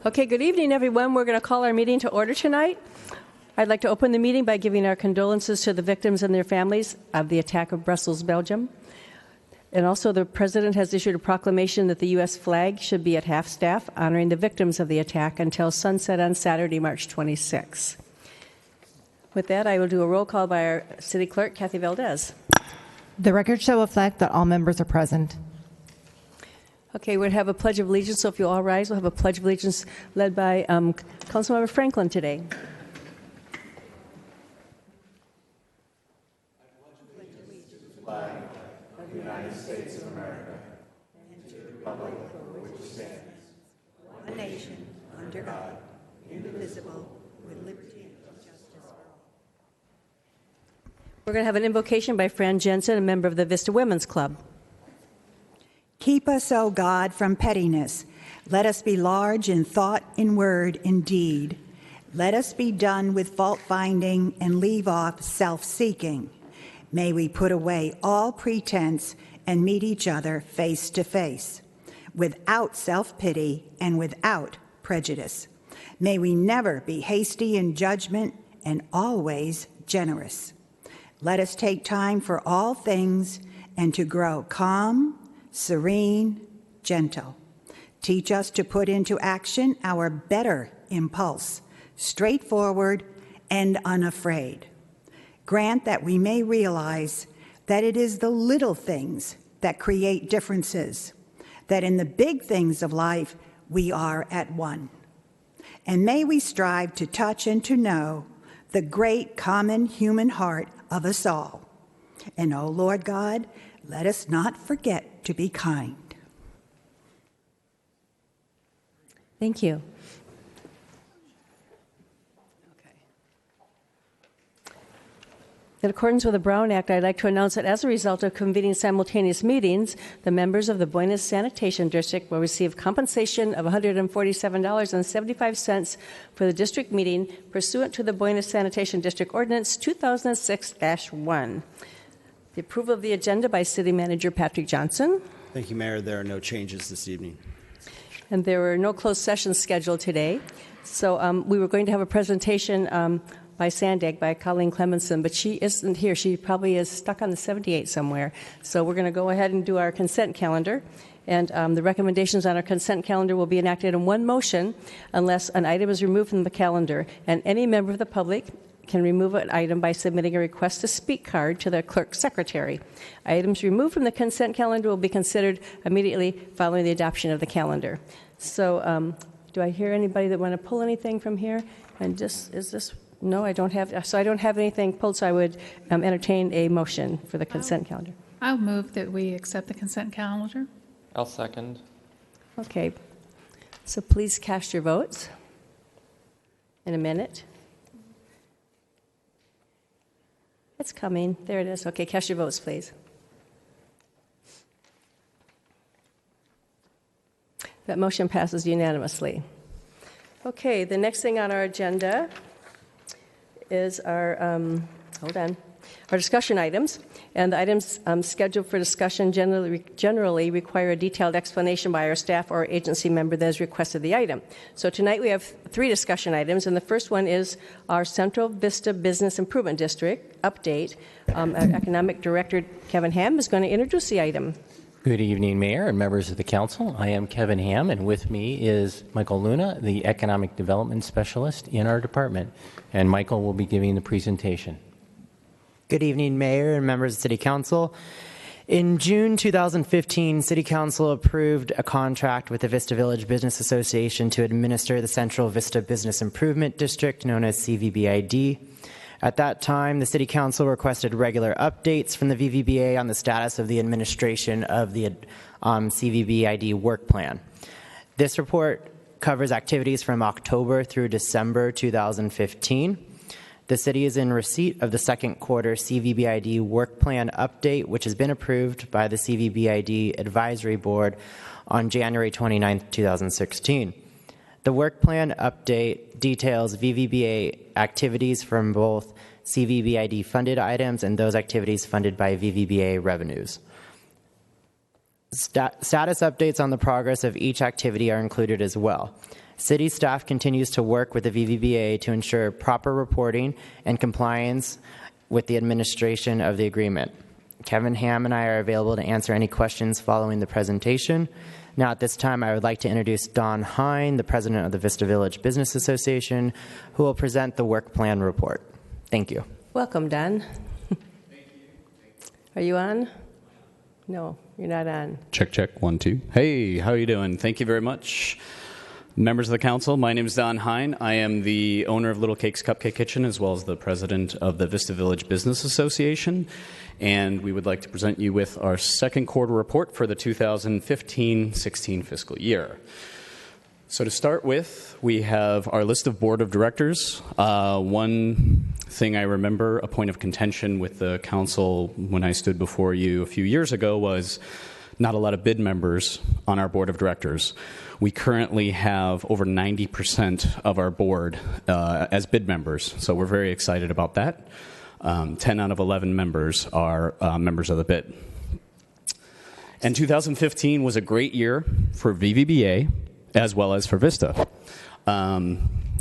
Okay, good evening, everyone. We're going to call our meeting to order tonight. I'd like to open the meeting by giving our condolences to the victims and their families of the attack of Brussels, Belgium. And also, the President has issued a proclamation that the U.S. flag should be at half-staff, honoring the victims of the attack until sunset on Saturday, March 26. With that, I will do a roll call by our City Clerk, Kathy Valdez. The record shall reflect that all members are present. Okay, we'll have a Pledge of Allegiance, so if you all rise, we'll have a Pledge of Allegiance led by Councilmember Franklin today. Flag of the United States of America and to the republic for which it stands, one nation, under God, indivisible, with liberty and justice for all. We're going to have an invocation by Fran Jensen, a member of the Vista Women's Club. Keep us, O God, from pettiness. Let us be large in thought, in word, in deed. Let us be done with fault-finding and leave off self-seeking. May we put away all pretense and meet each other face to face, without self-pity and without prejudice. May we never be hasty in judgment and always generous. Let us take time for all things and to grow calm, serene, gentle. Teach us to put into action our better impulse, straightforward and unafraid. Grant that we may realize that it is the little things that create differences, that in the big things of life we are at one. And may we strive to touch and to know the great common human heart of us all. And, O Lord God, let us not forget to be kind. Thank you. In accordance with the Brown Act, I'd like to announce that as a result of convening simultaneous meetings, the members of the Buenos Sanitation District will receive compensation of $147.75 for the district meeting pursuant to the Buenos Sanitation District Ordinance 2006-1. The approval of the agenda by City Manager Patrick Johnson. Thank you, Mayor. There are no changes this evening. And there were no closed sessions scheduled today. So we were going to have a presentation by Sandag, by Colleen Clemenson, but she isn't here. She probably is stuck on the 78 somewhere. So we're going to go ahead and do our consent calendar. And the recommendations on our consent calendar will be enacted in one motion unless an item is removed from the calendar. And any member of the public can remove an item by submitting a request to speak card to the clerk's secretary. Items removed from the consent calendar will be considered immediately following the adoption of the calendar. So do I hear anybody that want to pull anything from here? And just, is this... No, I don't have. So I don't have anything pulled, so I would entertain a motion for the consent calendar. I'll move that we accept the consent calendar. I'll second. Okay. So please cast your votes in a minute. It's coming. There it is. Okay, cast your votes, please. That motion passes unanimously. Okay, the next thing on our agenda is our discussion items. And the items scheduled for discussion generally require a detailed explanation by our staff or agency member that has requested the item. So tonight we have 3 discussion items, and the first one is our Central Vista Business Improvement District update. Our Economic Director, Kevin Ham, is going to introduce the item. Good evening, Mayor and members of the Council. I am Kevin Ham, and with me is Michael Luna, the Economic Development Specialist in our department. And Michael will be giving the presentation. Good evening, Mayor and members of City Council. In June 2015, City Council approved a contract with the Vista Village Business Association to administer the Central Vista Business Improvement District, known as CVBID. At that time, the City Council requested regular updates from the VVBA on the status of the administration of the CVBID work plan. This report covers activities from October through December 2015. The City is in receipt of the second quarter CVBID work plan update, which has been approved by the CVBID Advisory Board on January 29, 2016. The work plan update details VVBA activities from both CVBID funded items and those activities funded by VVBA revenues. Status updates on the progress of each activity are included as well. City staff continues to work with the VVBA to ensure proper reporting and compliance with the administration of the agreement. Kevin Ham and I are available to answer any questions following the presentation. Now, at this time, I would like to introduce Don Hine, the president of the Vista Village Business Association, who will present the work plan report. Thank you. Welcome, Don. Are you on? No, you're not on. Check, check, 1, 2. Hey, how are you doing? Thank you very much. Members of the council, my name is Don Hine. I am the owner of Little Cakes Cupcake Kitchen as well as the president of the Vista Village Business Association. And we would like to present you with our second quarter report for the 2015-16 fiscal year. So to start with, we have our list of board of directors. One thing I remember, a point of contention with the council when I stood before you a few years ago was not a lot of bid members on our board of directors. We currently have over 90% of our board as bid members, so we're very excited about that. 10 out of 11 members are members of the bid. And 2015 was a great year for VVBA as well as for Vista.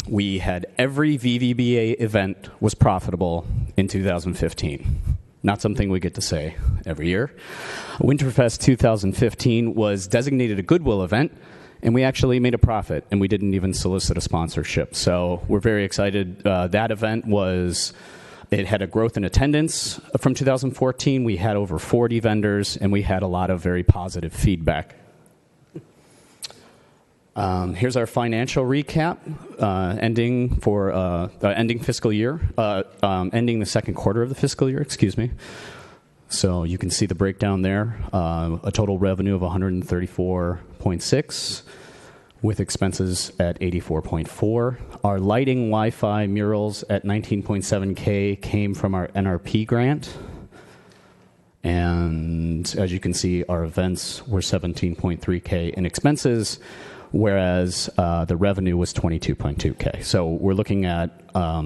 We had every VVBA event was profitable in 2015. Not something we get to say every year. Winterfest 2015 was designated a Goodwill event, and we actually made a profit, and we didn't even solicit a sponsorship. So we're very excited. That event it had a growth in attendance from 2014. We had over 40 vendors, and we had a lot of very positive feedback. Here's our financial recap, ending fiscal year, ending the second quarter of the fiscal year, excuse me. So you can see the breakdown there, a total revenue of 134.6 with expenses at 84.4. Our lighting, Wi-Fi, murals at 19.7K came from our NRP grant. And as you can see, our events were 17.3K in expenses, whereas the revenue was 22.2K. So we're looking at a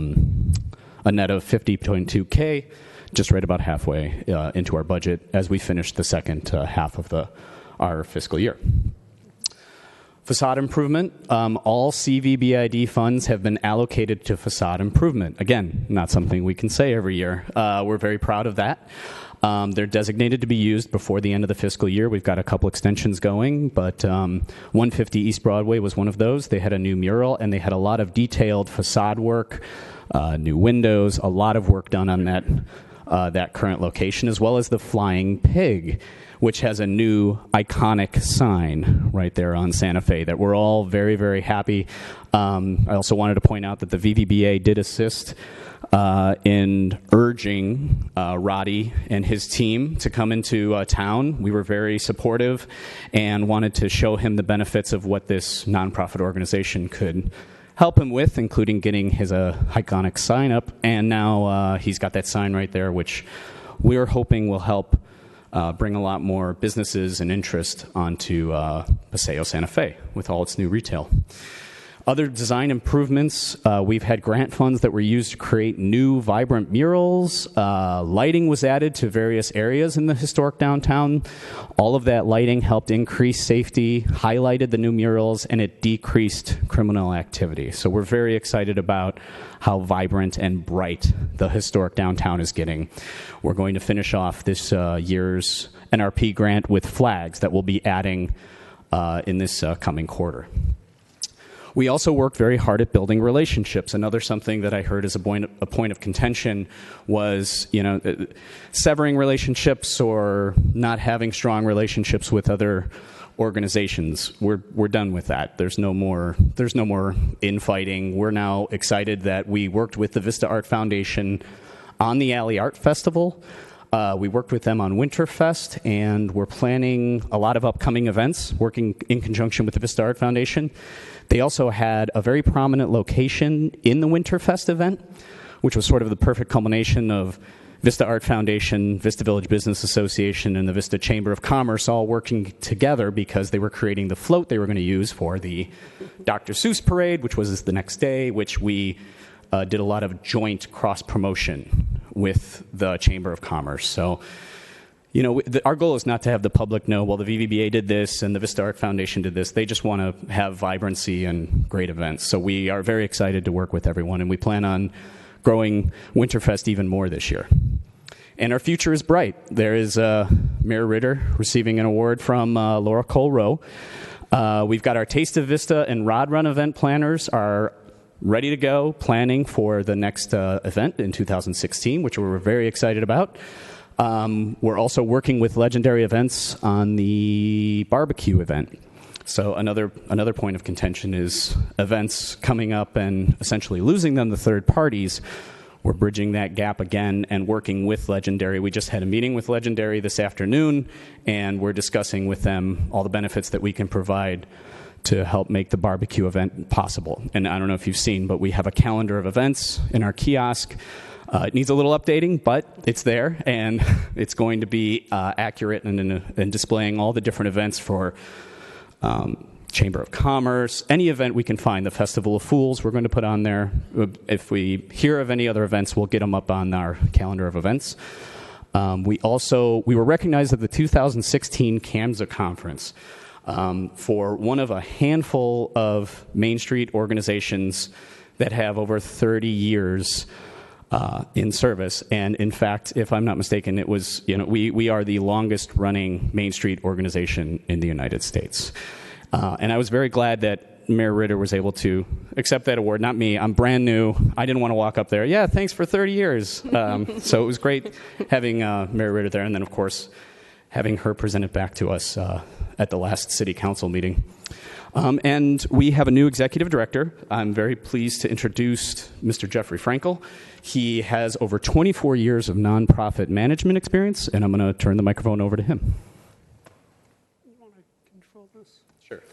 net of 50.2K, just right about halfway into our budget as we finish the second half of our fiscal year. Facade improvement. All CVBID funds have been allocated to facade improvement. Again, not something we can say every year. We're very proud of that. They're designated to be used before the end of the fiscal year. We've got a couple extensions going, but 150 East Broadway was one of those. They had a new mural, and they had a lot of detailed facade work, new windows, a lot of work done on that current location, as well as the Flying Pig, which has a new iconic sign right there on Santa Fe that we're all very, very happy. I also wanted to point out that the VVBA did assist in urging Roddy and his team to come into town. We were very supportive and wanted to show him the benefits of what this nonprofit organization could help him with, including getting his iconic sign up. And now he's got that sign right there, which we're hoping will help bring a lot more businesses and interest onto Paseo Santa Fe with all its new retail. Other design improvements, we've had grant funds that were used to create new vibrant murals. Lighting was added to various areas in the historic downtown. All of that lighting helped increase safety, highlighted the new murals, and it decreased criminal activity. So we're very excited about how vibrant and bright the historic downtown is getting. We're going to finish off this year's NRP grant with flags that we'll be adding in this coming quarter. We also worked very hard at building relationships. Another something that I heard as a point of contention was, severing relationships or not having strong relationships with other organizations. We're done with that. There's no more infighting. We're now excited that we worked with the Vista Art Foundation on the Alley Art Festival. We worked with them on Winterfest, and we're planning a lot of upcoming events, working in conjunction with the Vista Art Foundation. They also had a very prominent location in the Winterfest event, which was sort of the perfect culmination of Vista Art Foundation, Vista Village Business Association, and the Vista Chamber of Commerce all working together because they were creating the float they were going to use for the Dr. Seuss Parade, which was the next day, which we did a lot of joint cross-promotion with the Chamber of Commerce. So You know, our goal is not to have the public know, well, the VVBA did this and the Vista Arc Foundation did this. They just want to have vibrancy and great events. So we are very excited to work with everyone, and we plan on growing Winterfest even more this year. And our future is bright. There is Mayor Ritter receiving an award from Laura Cole Rowe. We've got our Taste of Vista and Rod Run event planners are ready to go, planning for the next event in 2016, which we're very excited about. We're also working with Legendary Events on the barbecue event. So another point of contention is events coming up and essentially losing them to third parties. We're bridging that gap again and working with Legendary. We just had a meeting with Legendary this afternoon, and we're discussing with them all the benefits that we can provide to help make the barbecue event possible. And I don't know if you've seen, but we have a calendar of events in our kiosk. It needs a little updating, but it's there, and it's going to be accurate and displaying all the different events for Chamber of Commerce, any event we can find. The Festival of Fools we're going to put on there. If we hear of any other events, we'll get them up on our calendar of events. We were recognized at the 2016 CAMSA conference for one of a handful of Main Street organizations that have over 30 years in service. And in fact, if I'm not mistaken, it was, we are the longest running Main Street organization in the United States. And I was very glad that Mayor Ritter was able to accept that award. Not me. I'm brand new. I didn't want to walk up there. Yeah, thanks for 30 years. So it was great having Mayor Ritter there. And then, of course, having her present it back to us at the last city council meeting. And we have a new executive director. I'm very pleased to introduce Mr. Jeffrey Frankel. He has over 24 years of nonprofit management experience, and I'm going to turn the microphone over to him. You want to control this? Sure.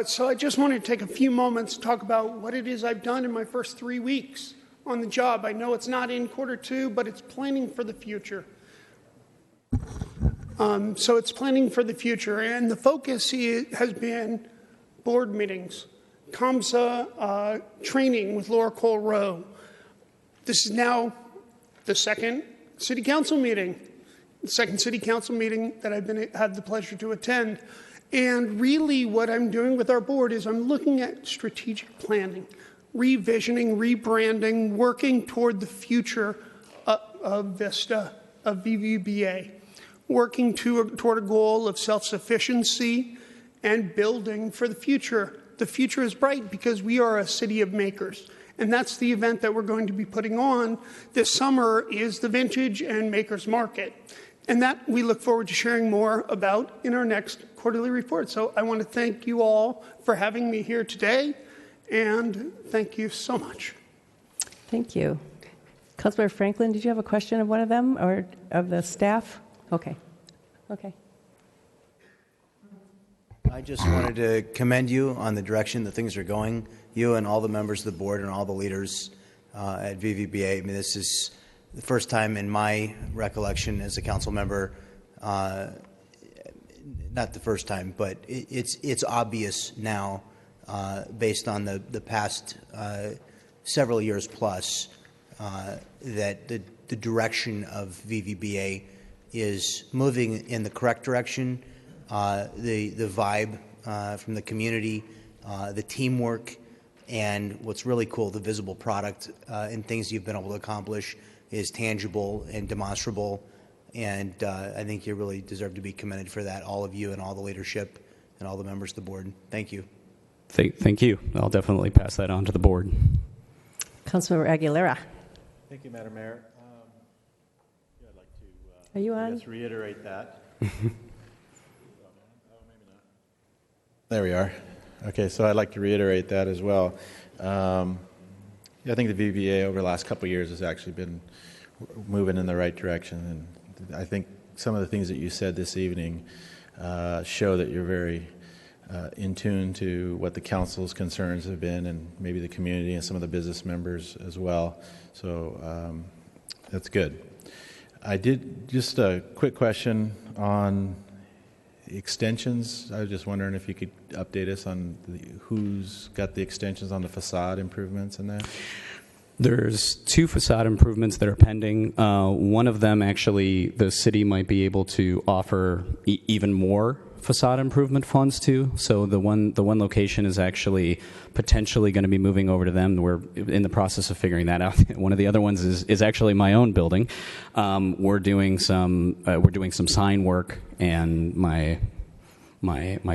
So I just wanted to take a few moments to talk about what it is I've done in my first 3 weeks on the job. I know it's not in Q2, but it's planning for the future. So it's planning for the future, and the focus has been board meetings, COMSA training with Laura Cole Rowe. This is now the second city council meeting that I've had the pleasure to attend. And really what I'm doing with our board is I'm looking at strategic planning, revisioning, rebranding, working toward the future of Vista, of VVBA, working toward a goal of self-sufficiency and building for the future. The future is bright because we are a city of makers. And that's the event that we're going to be putting on this summer is the Vintage and Makers Market. And that we look forward to sharing more about in our next quarterly report. So I want to thank you all for having me here today, and thank you so much. Thank you. Councilmember Franklin, did you have a question of one of them or of the staff? Okay. I just wanted to commend you on the direction that things are going, you and all the members of the board and all the leaders at VVBA. I mean, this is the first time in my recollection as a council member, not the first time, but it's obvious now based on the past several years plus that the direction of VVBA is moving in the correct direction. The vibe from the community, the teamwork, and what's really cool, the visible product and things you've been able to accomplish is tangible and demonstrable. And I think you really deserve to be commended for that, all of you and all the leadership and all the members of the board. Thank you. Thank you. I'll definitely pass that on to the board. Councilmember Aguilera. Thank you, Madam Mayor. I'd like to Are you on? just reiterate that. There we are. Okay, so I'd like to reiterate that as well. I think the VBA over the last couple of years has actually been moving in the right direction, and I think some of the things that you said this evening show that you're very in tune to what the council's concerns have been, and maybe the community and some of the business members as well. So that's good. I did just a quick question on extensions. I was just wondering if you could update us on who's got the extensions on the facade improvements and that. There's 2 facade improvements that are pending. One of them, actually, the city might be able to offer even more facade improvement funds to. So the one location is actually potentially going to be moving over to them. We're in the process of figuring that out. One of the other ones is actually my own building. We're doing some sign work, and my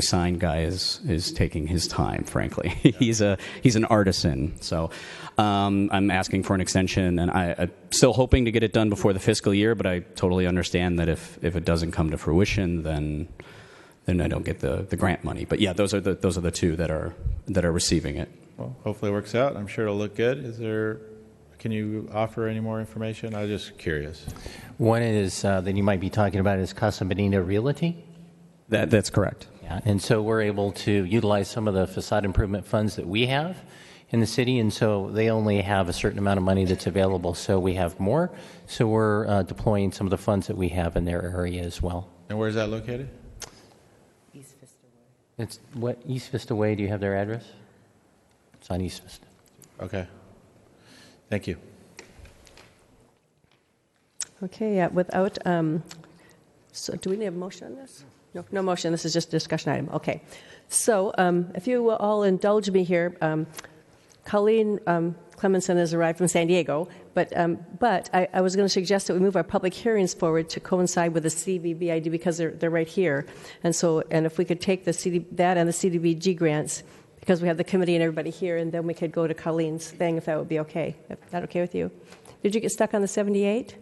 sign guy is taking his time, frankly. He's an artisan. So I'm asking for an extension, and I'm still hoping to get it done before the fiscal year, but I totally understand that if it doesn't come to fruition, then I don't get the grant money. But yeah, those are the 2 that are receiving it. Well, hopefully it works out. I'm sure it'll look good. Can you offer any more information? I'm just curious. One is that you might be talking about is Casa Bonita Realty. That's correct. Yeah, and so we're able to utilize some of the facade improvement funds that we have in the city, and so they only have a certain amount of money that's available, so we have more. So we're deploying some of the funds that we have in their area as well. And where is that located? East Vista Way. It's East Vista Way. Do you have their address? It's on East Vista. Okay. Thank you. Okay, without, so do we need a motion on this? No motion. This is just a discussion item. Okay. So if you will all indulge me here, Colleen Clemenson has arrived from San Diego, but I was going to suggest that we move our public hearings forward to coincide with the CVBID because they're right here. And if we could take that and the CDBG grants, because we have the committee and everybody here, and then we could go to Colleen's thing if that would be okay. Is that okay with you? Did you get stuck on the 78?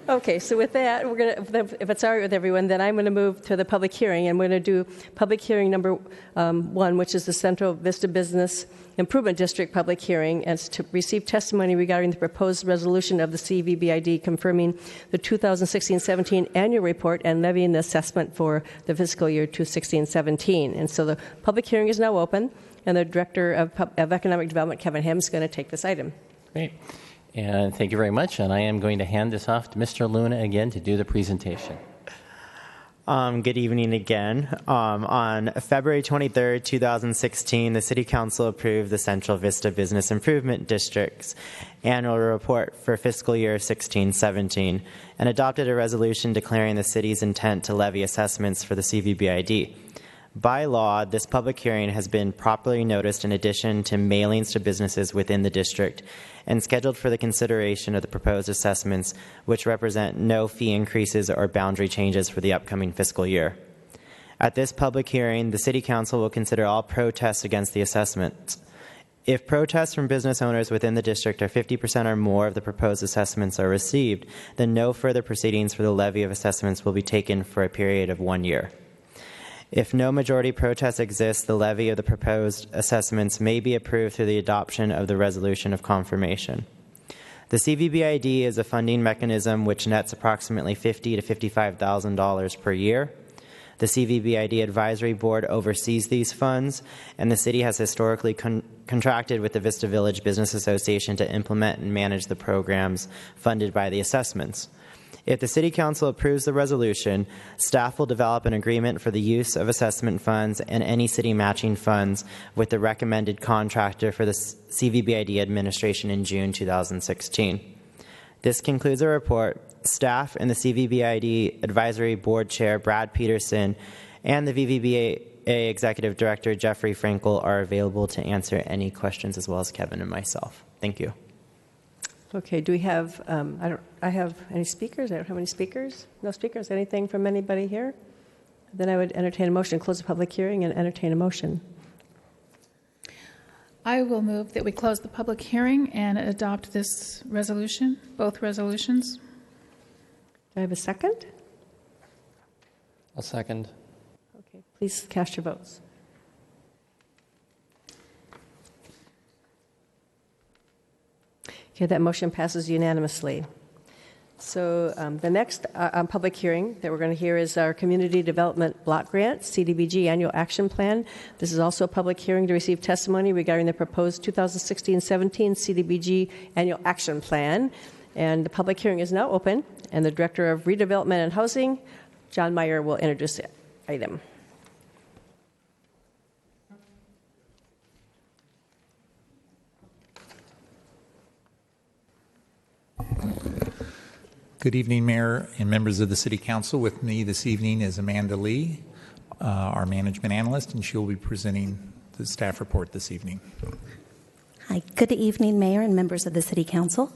Okay, so with that, we're going to, if it's all right with everyone, then I'm going to move to the public hearing, and we're going to do public hearing number 1, which is the Central Vista Business Improvement District public hearing, and to receive testimony regarding the proposed resolution of the CVBID confirming the 2016-17 annual report and levying the assessment for the fiscal year 2016-17. And so the public hearing is now open, and the Director of Economic Development, Kevin Ham, is going to take this item. Great. And thank you very much. And I am going to hand this off to Mr. Luna again to do the presentation. Good evening again. On February 23rd, 2016, the City Council approved the Central Vista Business Improvement District's annual report for fiscal year 16-17 and adopted a resolution declaring the city's intent to levy assessments for the CVBID. By law, this public hearing has been properly noticed in addition to mailings to businesses within the district and scheduled for the consideration of the proposed assessments, which represent no fee increases or boundary changes for the upcoming fiscal year. At this public hearing, the City Council will consider all protests against the assessments. If protests from business owners within the district or 50% or more of the proposed assessments are received, then no further proceedings for the levy of assessments will be taken for a period of 1 year. If no majority protest exists, the levy of the proposed assessments may be approved through the adoption of the resolution of confirmation. The CVBID is a funding mechanism which nets approximately $50,000 to $55,000 per year. The CVBID Advisory Board oversees these funds, and the city has historically contracted with the Vista Village Business Association to implement and manage the programs funded by the assessments. If the City Council approves the resolution, staff will develop an agreement for the use of assessment funds and any city matching funds with the recommended contractor for the CVBID administration in June 2016. This concludes our report. Staff and the CVBID Advisory Board Chair Brad Peterson and the VVBA Executive Director Jeffrey Frankel are available to answer any questions, as well as Kevin and myself. Thank you. Okay, do we have, I have any speakers? I don't have any speakers. No speakers? Anything from anybody here? Then I would entertain a motion, close the public hearing and entertain a motion. I will move that we close the public hearing and adopt this resolution, both resolutions. Do I have a second? I'll second. Okay, please cast your votes. Okay, that motion passes unanimously. So the next public hearing that we're going to hear is our Community Development Block Grant, CDBG Annual Action Plan. This is also a public hearing to receive testimony regarding the proposed 2016-17 CDBG Annual Action Plan. And the public hearing is now open, and the Director of Redevelopment and Housing, John Meyer, will introduce the item. Good evening, Mayor and members of the City Council. With me this evening is Amanda Lee, our management analyst, and she will be presenting the staff report this evening. Hi, good evening, Mayor and members of the City Council.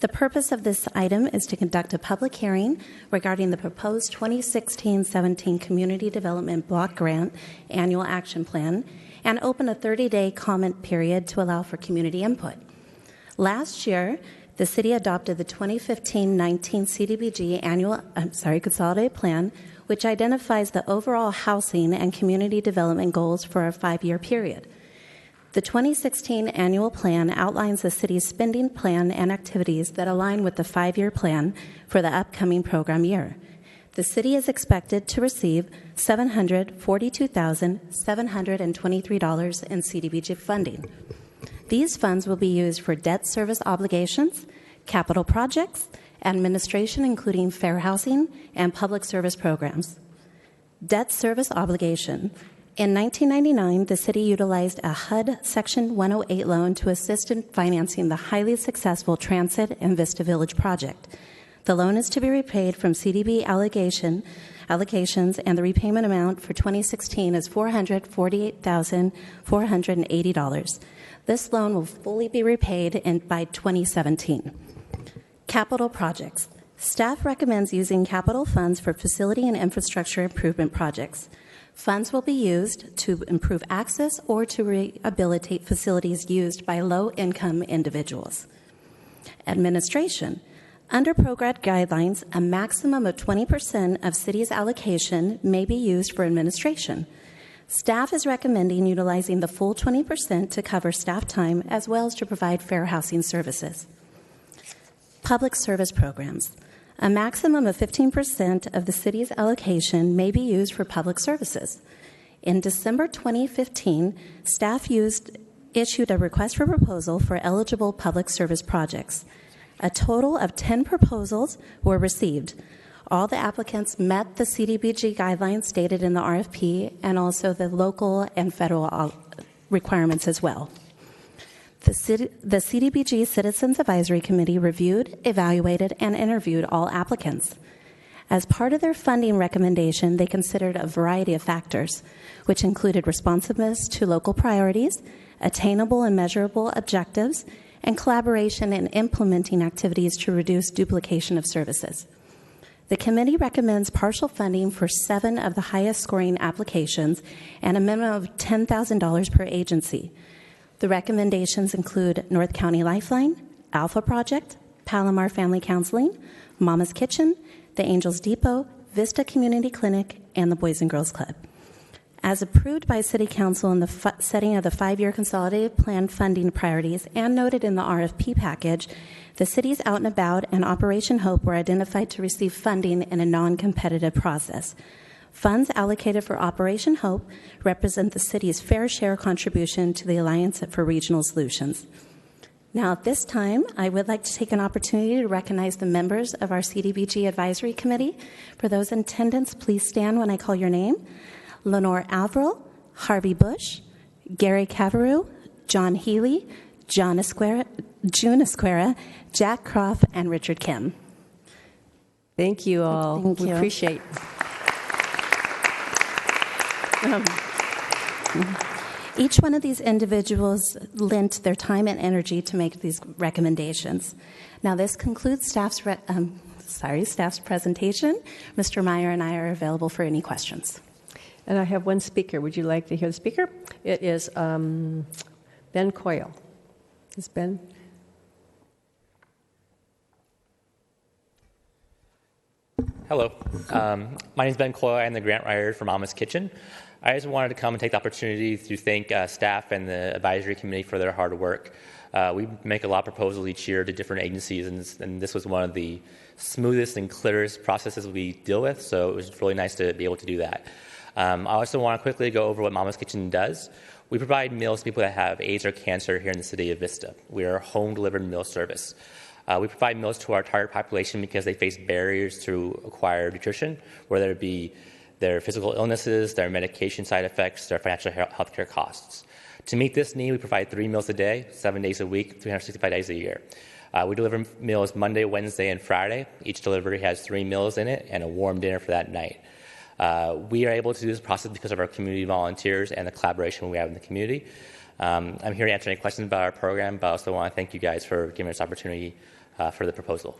The purpose of this item is to conduct a public hearing regarding the proposed 2016-17 Community Development Block Grant Annual Action Plan and open a 30-day comment period to allow for community input. Last year, the City adopted the 2015-19 CDBG Consolidated Plan, which identifies the overall housing and community development goals for a 5-year period. The 2016 annual plan outlines the city's spending plan and activities that align with the 5-year plan for the upcoming program year. The city is expected to receive $742,723 in CDBG funding. These funds will be used for debt service obligations, capital projects, administration including fair housing, and public service programs. Debt service obligation. In 1999, the city utilized a HUD Section 108 loan to assist in financing the highly successful Transnet and Vista Village project. The loan is to be repaid from CDB allocations, and the repayment amount for 2016 is $448,480. This loan will fully be repaid by 2017. Capital projects. Staff recommends using capital funds for facility and infrastructure improvement projects. Funds will be used to improve access or to rehabilitate facilities used by low-income individuals. Administration. Under program guidelines, a maximum of 20% of city's allocation may be used for administration. Staff is recommending utilizing the full 20% to cover staff time as well as to provide fair housing services. Public service programs. A maximum of 15% of the city's allocation may be used for public services. In December 2015, staff issued a request for proposal for eligible public service projects. A total of 10 proposals were received. All the applicants met the CDBG guidelines stated in the RFP and also the local and federal requirements as well. The CDBG Citizens Advisory Committee reviewed, evaluated, and interviewed all applicants. As part of their funding recommendation, they considered a variety of factors, which included responsiveness to local priorities, attainable and measurable objectives, and collaboration in implementing activities to reduce duplication of services. The committee recommends partial funding for 7 of the highest scoring applications and a minimum of $10,000 per agency. The recommendations include North County Lifeline, Alpha Project, Palomar Family Counseling, Mama's Kitchen, the Angels Depot, Vista Community Clinic, and the Boys and Girls Club. As approved by City Council in the setting of the 5-year consolidated plan funding priorities and noted in the RFP package, the cities Out and About and Operation Hope were identified to receive funding in a non-competitive process. Funds allocated for Operation Hope represent the city's fair share contribution to the Alliance for Regional Solutions. Now, at this time, I would like to take an opportunity to recognize the members of our CDBG Advisory Committee. For those in attendance, please stand when I call your name. Lenore Averill, Harvey Bush, Gary Cavaroo, John Healy, June Esquera, Jack Croft, and Richard Kim. Thank you all. Thank you. We appreciate Each one of these individuals lent their time and energy to make these recommendations. Now, this concludes staff's presentation. Mr. Meyer and I are available for any questions. And I have one speaker. Would you like to hear the speaker? It is Ben Coyle. Is Ben? Hello. My name is Ben Coyle. I'm the grant writer for Mama's Kitchen. I just wanted to come and take the opportunity to thank staff and the advisory committee for their hard work. We make a lot of proposals each year to different agencies, and this was one of the smoothest and clearest processes we deal with, so it was really nice to be able to do that. I also want to quickly go over what Mama's Kitchen does. We provide meals to people that have AIDS or cancer here in the city of Vista. We are a home-delivered meal service. We provide meals to our target population because they face barriers to acquire nutrition, whether it be their physical illnesses, their medication side effects, their financial health care costs. To meet this need, we provide 3 meals a day, 7 days a week, 365 days a year. We deliver meals Monday, Wednesday, and Friday. Each delivery has 3 meals in it and a warm dinner for that night. We are able to do this process because of our community volunteers and the collaboration we have in the community. I'm here to answer any questions about our program, but I also want to thank you guys for giving us this opportunity for the proposal.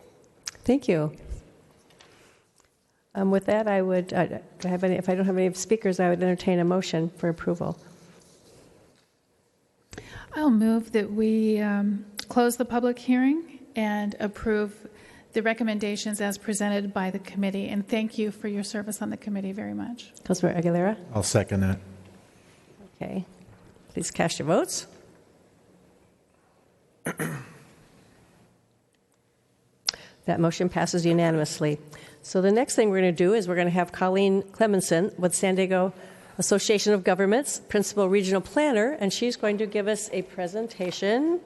Thank you. With that, I would, if I don't have any speakers, I would entertain a motion for approval. I'll move that we close the public hearing and approve the recommendations as presented by the committee. And thank you for your service on the committee very much. Councilor Aguilera? I'll second that. Okay. Please cast your votes. That motion passes unanimously. So the next thing we're going to do is we're going to have Colleen Clemenson with San Diego Association of Governments, Principal Regional Planner, and she's going to give us a presentation.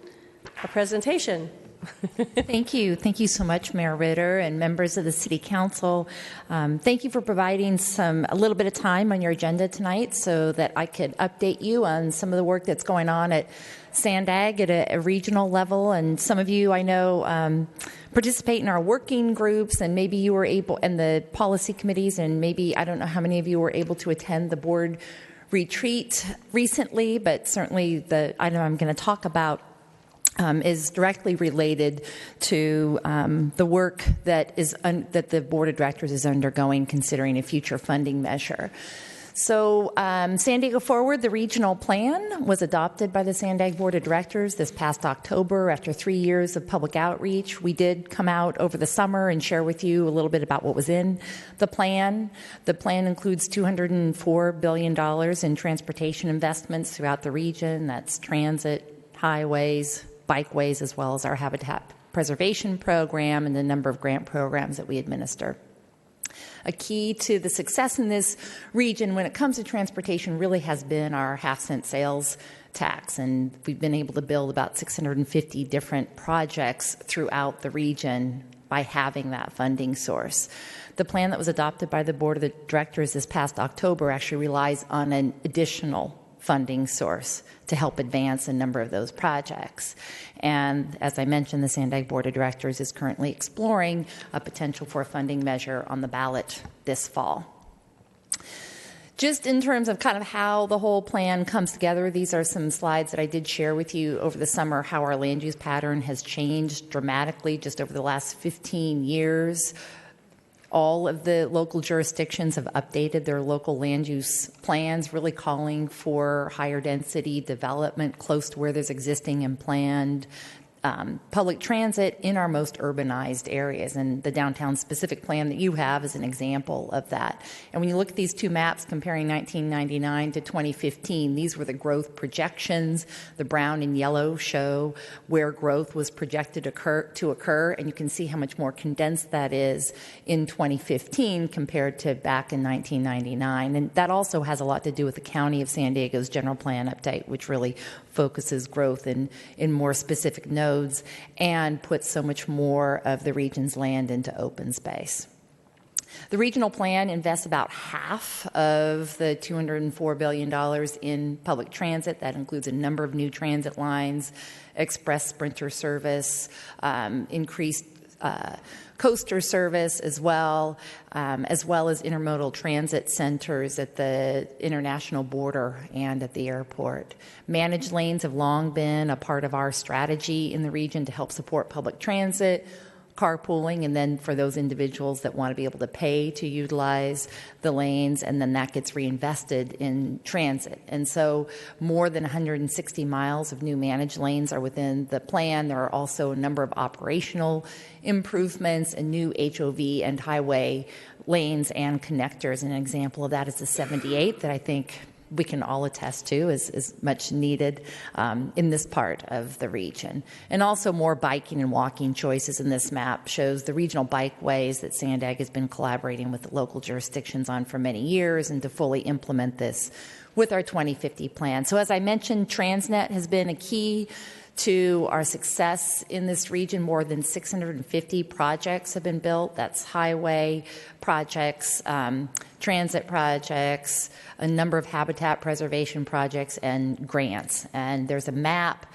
Thank you. Thank you so much, Mayor Ritter and members of the City Council. Thank you for providing a little bit of time on your agenda tonight so that I could update you on some of the work that's going on at Sandag at a regional level. And some of you, I know, participate in our working groups, and maybe you were able, and the policy committees, and maybe, I don't know how many of you were able to attend the board retreat recently, but certainly the item I'm going to talk about is directly related to the work that the Board of Directors is undergoing considering a future funding measure. So San Diego Forward, the regional plan, was adopted by the Sandag Board of Directors this past October after 3 years of public outreach. We did come out over the summer and share with you a little bit about what was in the plan. The plan includes $204 billion in transportation investments throughout the region. That's transit, highways, bikeways, as well as our habitat preservation program and the number of grant programs that we administer. A key to the success in this region when it comes to transportation really has been our half-cent sales tax, and we've been able to build about 650 different projects throughout the region by having that funding source. The plan that was adopted by the Board of Directors this past October actually relies on an additional funding source to help advance a number of those projects. And as I mentioned, the Sandag Board of Directors is currently exploring a potential for a funding measure on the ballot this fall. Just in terms of kind of how the whole plan comes together, these are some slides that I did share with you over the summer, how our land use pattern has changed dramatically just over the last 15 years. All of the local jurisdictions have updated their local land use plans, really calling for higher density development close to where there's existing and planned public transit in our most urbanized areas. And the downtown specific plan that you have is an example of that. And when you look at these two maps comparing 1999 to 2015, these were the growth projections. The brown and yellow show where growth was projected to occur, and you can see how much more condensed that is in 2015 compared to back in 1999. And that also has a lot to do with the County of San Diego's general plan update, which really focuses growth in more specific nodes and puts so much more of the region's land into open space. The regional plan invests about half of the $204 billion in public transit. That includes a number of new transit lines, express sprinter service, increased coaster service as well as intermodal transit centers at the international border and at the airport. Managed lanes have long been a part of our strategy in the region to help support public transit, carpooling, and then for those individuals that want to be able to pay to utilize the lanes, and then that gets reinvested in transit. And so more than 160 miles of new managed lanes are within the plan. There are also a number of operational improvements and new HOV and highway lanes and connectors. And an example of that is the 78 that I think we can all attest to is much needed in this part of the region. And also more biking and walking choices in this map shows the regional bikeways that Sandag has been collaborating with the local jurisdictions on for many years, and to fully implement this with our 2050 plan. So as I mentioned, Transnet has been a key to our success in this region. More than 650 projects have been built. That's highway projects, transit projects, a number of habitat preservation projects, and grants. And there's a map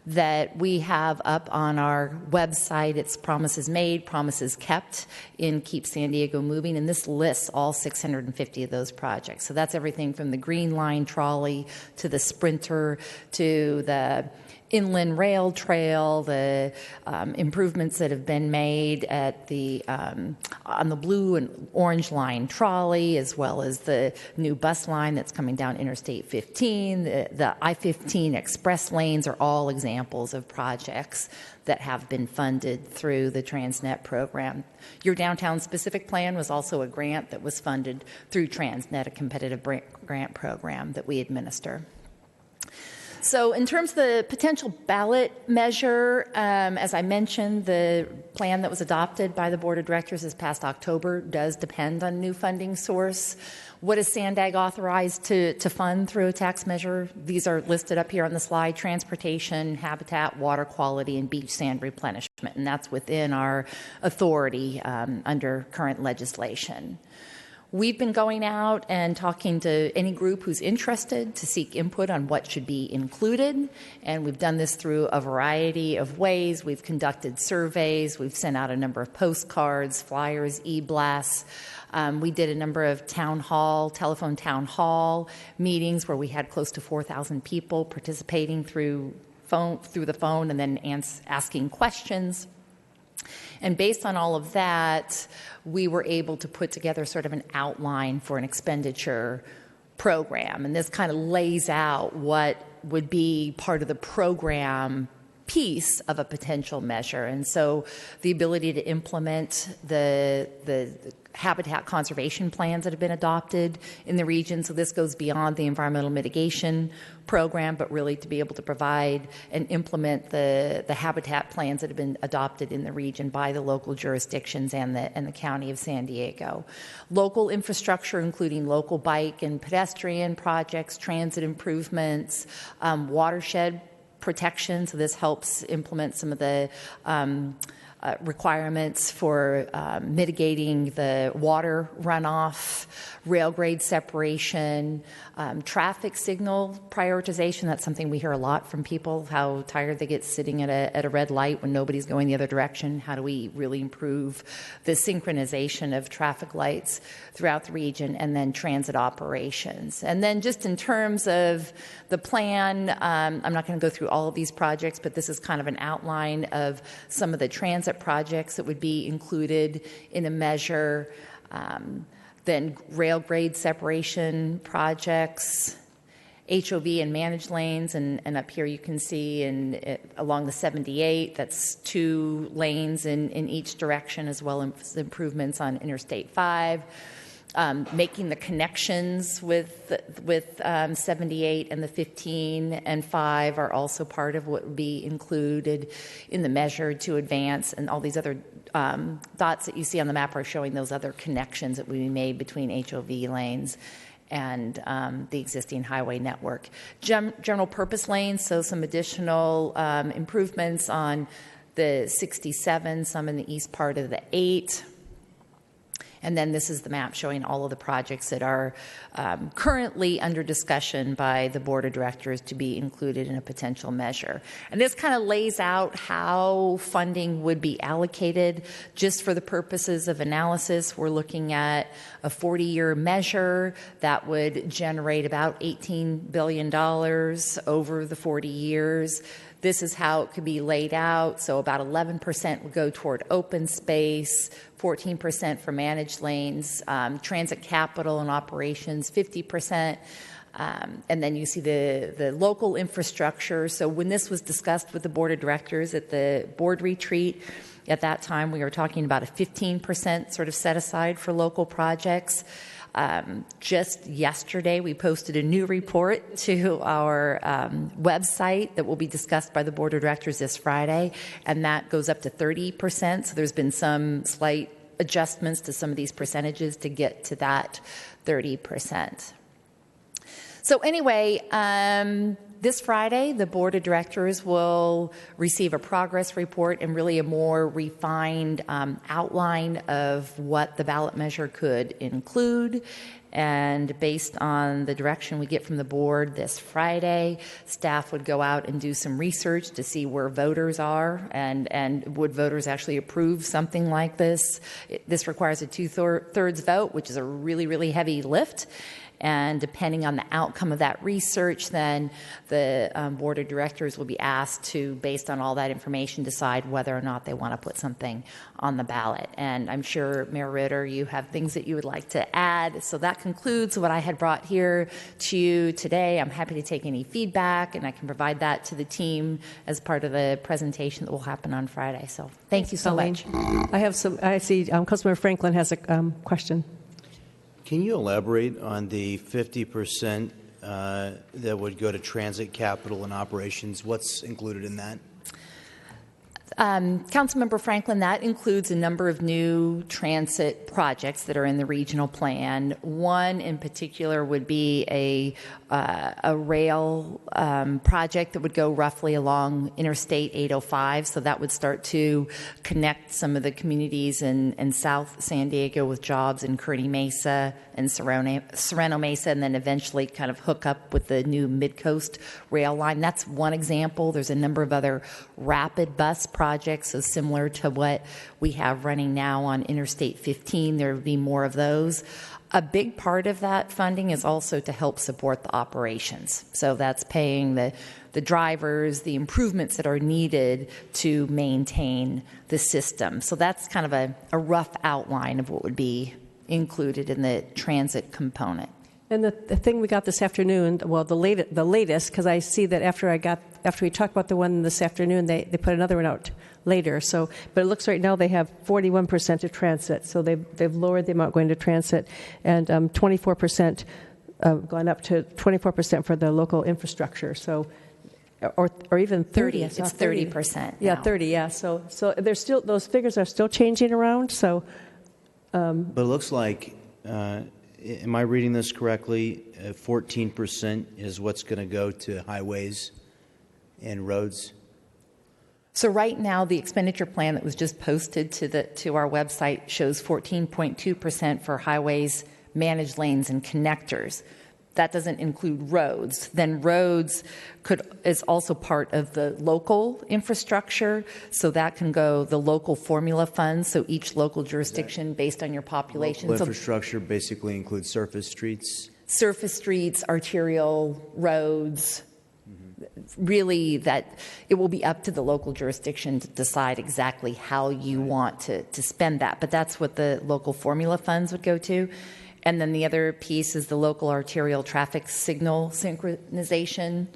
that we have up on our website. It's Promises Made, Promises Kept in Keep San Diego Moving, and this lists all 650 of those projects. So that's everything from the Green Line trolley to the Sprinter to the inland rail trail, the improvements that have been made at the on the blue and orange line trolley, as well as the new bus line that's coming down Interstate 15. The I-15 express lanes are all examples of projects that have been funded through the Transnet program. Your downtown specific plan was also a grant that was funded through Transnet, a competitive grant program that we administer. So in terms of the potential ballot measure, as I mentioned, the plan that was adopted by the Board of Directors this past October does depend on new funding source. What is SANDAG authorized to fund through a tax measure? These are listed up here on the slide: transportation, habitat, water quality, and beach sand replenishment. And that's within our authority under current legislation. We've been going out and talking to any group who's interested to seek input on what should be included, and we've done this through a variety of ways. We've conducted surveys, we've sent out a number of postcards, flyers, e-blasts. We did a number of telephone town hall meetings where we had close to 4,000 people participating through the phone and then asking questions. And based on all of that, we were able to put together sort of an outline for an expenditure program. And this kind of lays out what would be part of the program piece of a potential measure. And so the ability to implement the habitat conservation plans that have been adopted in the region. So this goes beyond the environmental mitigation program, but really to be able to provide and implement the habitat plans that have been adopted in the region by the local jurisdictions and the County of San Diego. Local infrastructure, including local bike and pedestrian projects, transit improvements, watershed protection. So this helps implement some of the requirements for mitigating the water runoff, rail grade separation, traffic signal prioritization. That's something we hear a lot from people, how tired they get sitting at a red light when nobody's going the other direction. How do we really improve the synchronization of traffic lights throughout the region? And then transit operations. And then just in terms of the plan, I'm not going to go through all of these projects, but this is kind of an outline of some of the transit projects that would be included in a measure. Then rail grade separation projects, HOV and managed lanes, and up here you can see along the 78, that's 2 lanes in each direction, as well as improvements on Interstate 5. Making the connections with 78 and the 15 and 5 are also part of what would be included in the measure to advance, and all these other dots that you see on the map are showing those other connections that would be made between HOV lanes and the existing highway network. General purpose lanes, so some additional improvements on the 67, some in the east part of the 8. And then this is the map showing all of the projects that are currently under discussion by the Board of Directors to be included in a potential measure. And this kind of lays out how funding would be allocated. Just for the purposes of analysis, we're looking at a 40-year measure that would generate about $18 billion over the 40 years. This is how it could be laid out. So about 11% would go toward open space, 14% for managed lanes, transit capital and operations, 50%. And then you see the local infrastructure. So when this was discussed with the Board of Directors at the board retreat, at that time we were talking about a 15% sort of set aside for local projects. Just yesterday, we posted a new report to our website that will be discussed by the Board of Directors this Friday, and that goes up to 30%. So there's been some slight adjustments to some of these percentages to get to that 30%. So anyway, This Friday, the Board of Directors will receive a progress report and really a more refined outline of what the ballot measure could include. And based on the direction we get from the board this Friday, staff would go out and do some research to see where voters are and would voters actually approve something like this. This requires a two-thirds vote, which is a really, really heavy lift. And depending on the outcome of that research, then the Board of Directors will be asked to, based on all that information, decide whether or not they want to put something on the ballot. And I'm sure, Mayor Ritter, you have things that you would like to add. So that concludes what I had brought here to you today. I'm happy to take any feedback, and I can provide that to the team as part of the presentation that will happen on Friday. So thank you so much. I see Councilmember Franklin has a question. Can you elaborate on the 50% that would go to transit capital and operations? What's included in that? Councilmember Franklin, that includes a number of new transit projects that are in the regional plan. One in particular would be a rail project that would go roughly along Interstate 805. So that would start to connect some of the communities in South San Diego with jobs in Kearny Mesa and Sereno Mesa, and then eventually kind of hook up with the new Mid-Coast rail line. That's one example. There's a number of other rapid bus projects, so similar to what we have running now on Interstate 15. There will be more of those. A big part of that funding is also to help support the operations. So that's paying the drivers, the improvements that are needed to maintain the system. So that's kind of a rough outline of what would be included in the transit component. And the thing we got this afternoon, well, the latest, because I see that after we talked about the one this afternoon, they put another one out later. So, but it looks right now they have 41% of transit. So they've lowered the amount going to transit, and 24% gone up to 24% for the local infrastructure. So, or even 30. It's 30%. Yeah, 30. Yeah. So there's still, those figures are still changing around. So, but it looks like. Am I reading this correctly? 14% is what's going to go to highways and roads? So right now, the expenditure plan that was just posted to our website shows 14.2% for highways, managed lanes, and connectors. That doesn't include roads. Then roads is also part of the local infrastructure, so that can go the local formula funds. So each local jurisdiction, based on your population. Local infrastructure basically includes surface streets. Surface streets, arterial roads. Really, that it will be up to the local jurisdiction to decide exactly how you want to spend that. But that's what the local formula funds would go to. And then the other piece is the local arterial traffic signal synchronization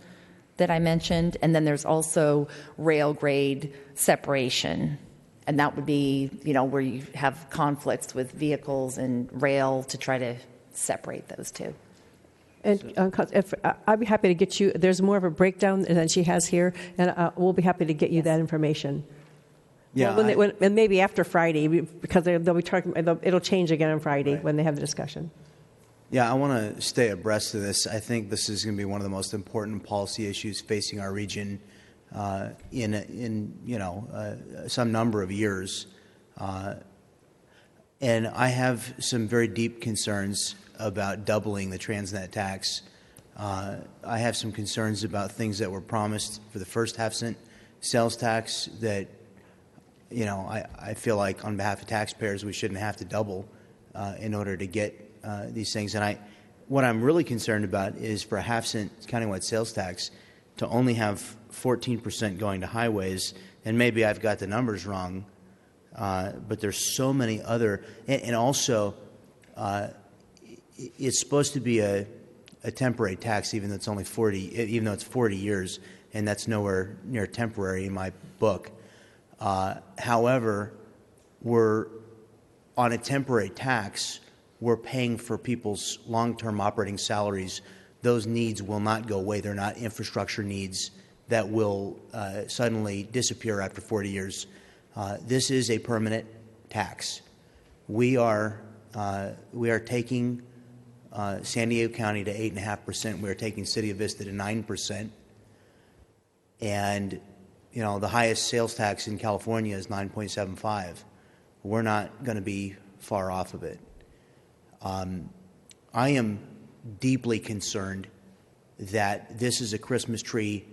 that I mentioned. And then there's also rail grade separation. And that would be, where you have conflicts with vehicles and rail to try to separate those two. And I'd be happy to get you, there's more of a breakdown than she has here, and we'll be happy to get you that information. Yeah, well, and maybe after Friday, because they'll be talking. It'll change again on Friday when they have the discussion. Yeah, I want to stay abreast of this. I think this is going to be one of the most important policy issues facing our region in some number of years, and I have some very deep concerns about doubling the Transnet Tax. I have some concerns about things that were promised for the first half-cent sales tax that. I feel like on behalf of taxpayers, we shouldn't have to double in order to get these things. And what I'm really concerned about is for a half-cent countywide sales tax to only have 14% going to highways. And maybe I've got the numbers wrong, but there's so many other. And also, it's supposed to be a temporary tax, even though it's only 40 years, and that's nowhere near temporary in my book. However, we're on a temporary tax. We're paying for people's long-term operating salaries. Those needs will not go away. They're not infrastructure needs that will suddenly disappear after 40 years. This is a permanent tax. We are taking San Diego County to 8.5%. We are taking City of Vista to 9%. And, you know, the highest sales tax in California is 9.75. We're not going to be far off of it. I am deeply concerned that this is a Christmas tree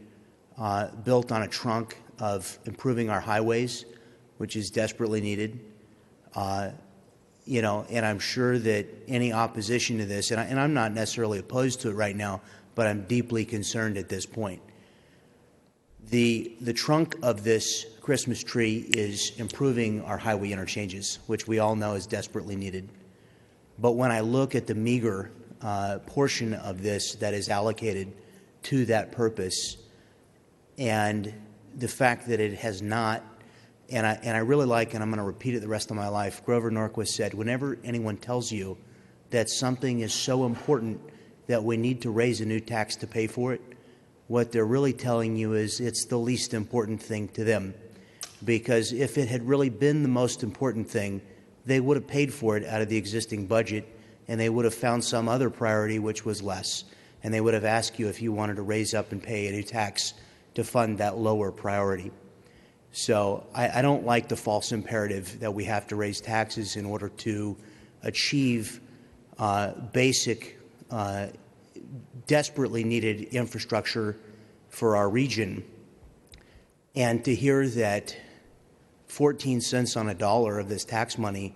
built on a trunk of improving our highways, which is desperately needed. You know, and I'm sure that any opposition to this, and I'm not necessarily opposed to it right now, but I'm deeply concerned at this point. The trunk of this Christmas tree is improving our highway interchanges, which we all know is desperately needed. But when I look at the meager portion of this that is allocated to that purpose, and the fact that it has not, and I really like, and I'm going to repeat it the rest of my life, Grover Norquist said, whenever anyone tells you that something is so important that we need to raise a new tax to pay for it, what they're really telling you is it's the least important thing to them. Because if it had really been the most important thing, they would have paid for it out of the existing budget, and they would have found some other priority which was less. And they would have asked you if you wanted to raise up and pay a new tax to fund that lower priority. So I don't like the false imperative that we have to raise taxes in order to achieve basic, desperately needed infrastructure for our region. And to hear that 14 cents on a dollar of this tax money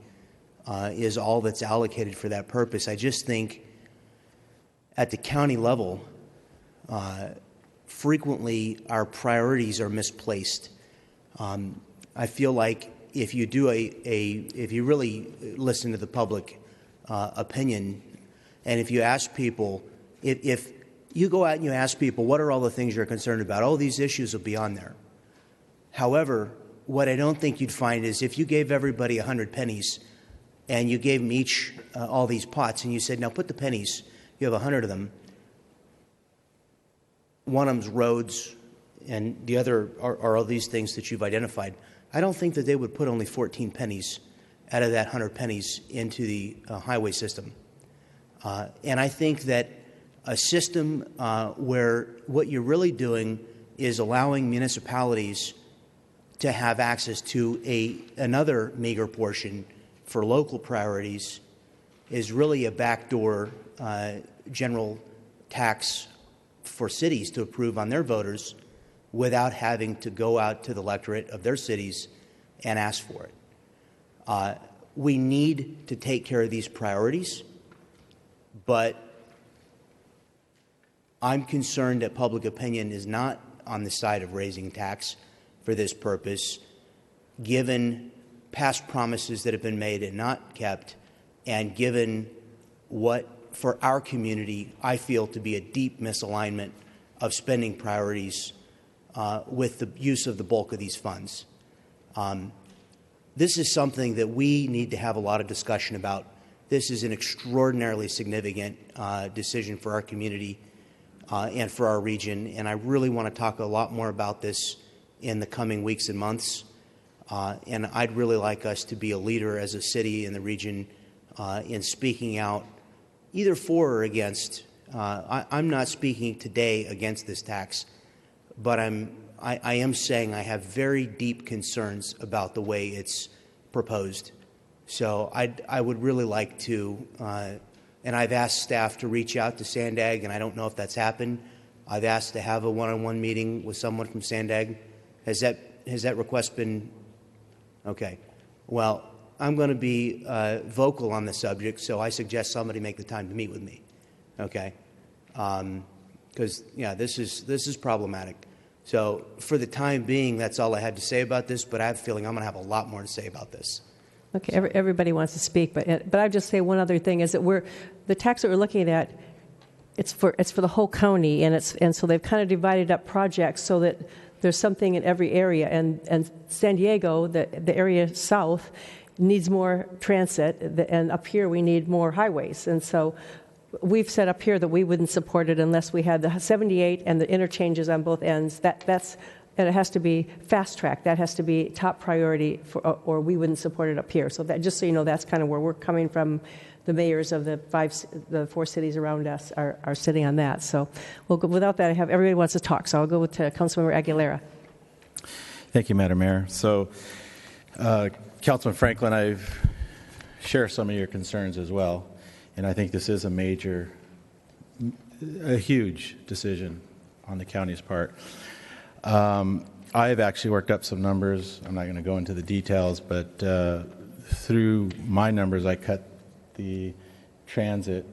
is all that's allocated for that purpose, I just think at the county level, frequently our priorities are misplaced. I feel like if you do if you really listen to the public opinion, and if you ask people, if you go out and you ask people, what are all the things you're concerned about? Oh, these issues will be on there. However, what I don't think you'd find is if you gave everybody 100 pennies and you gave them each all these pots and you said, now put the pennies, you have 100 of them. One of them's roads, and the other are all these things that you've identified. I don't think that they would put only 14 pennies out of that 100 pennies into the highway system. And I think that a system where what you're really doing is allowing municipalities to have access to another meager portion for local priorities is really a backdoor general tax for cities to approve on their voters without having to go out to the electorate of their cities and ask for it. We need to take care of these priorities, but I'm concerned that public opinion is not on the side of raising tax for this purpose, given past promises that have been made and not kept, and given what, for our community, I feel to be a deep misalignment of spending priorities with the use of the bulk of these funds. This is something that we need to have a lot of discussion about. This is an extraordinarily significant decision for our community and for our region, and I really want to talk a lot more about this in the coming weeks and months. And I'd really like us to be a leader as a city in the region in speaking out either for or against. I'm not speaking today against this tax, but I am saying I have very deep concerns about the way it's proposed. So I would really like to, and I've asked staff to reach out to Sandag, and I don't know if that's happened. I've asked to have a one-on-one meeting with someone from Sandag. Has that request been? Okay. Well, I'm going to be vocal on the subject, so I suggest somebody make the time to meet with me. Okay. Because this is problematic. So for the time being, that's all I had to say about this. But I have a feeling I'm going to have a lot more to say about this. Okay, everybody wants to speak, but I'd just say one other thing is that the tax that we're looking at, it's for the whole county, and so they've kind of divided up projects so that there's something in every area, and San Diego, the area south, needs more transit, and up here we need more highways, and so we've said up here that we wouldn't support it unless we had the 78 and the interchanges on both ends. And it has to be fast track. That has to be top priority, or we wouldn't support it up here. So that, just so you know, that's kind of where we're coming from the mayors of the 4 cities around us are sitting on that. So we'll go, without that, everybody wants to talk. So I'll go with Councilmember Aguilera. Thank you, Madam Mayor. So, Councilman Franklin, I share some of your concerns as well, and I think this is a huge decision on the county's part. I've actually worked up some numbers. I'm not going to go into the details, but through my numbers, I cut the transit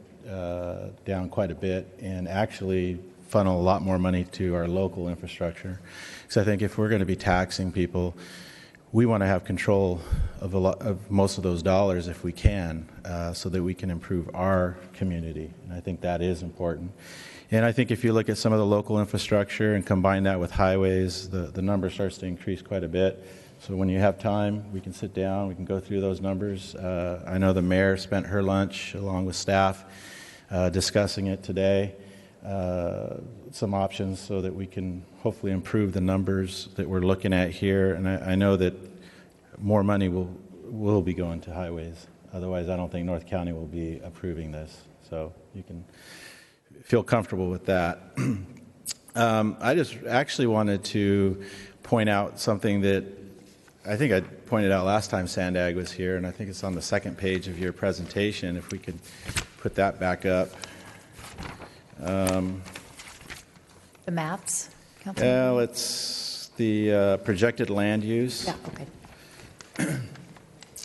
down quite a bit and actually funnel a lot more money to our local infrastructure. Because I think if we're going to be taxing people, we want to have control of most of those dollars if we can, so that we can improve our community. And I think that is important. And I think if you look at some of the local infrastructure and combine that with highways, the number starts to increase quite a bit. So when you have time, we can sit down, we can go through those numbers. I know the mayor spent her lunch along with staff discussing it today, some options so that we can hopefully improve the numbers that we're looking at here. And I know that more money will be going to highways. Otherwise, I don't think North County will be approving this. So you can feel comfortable with that. I just actually wanted to point out something that I think I pointed out last time Sandag was here, and I think it's on the second page of your presentation. If we could put that back up. The maps? Well, it's the projected land use. Yeah, okay.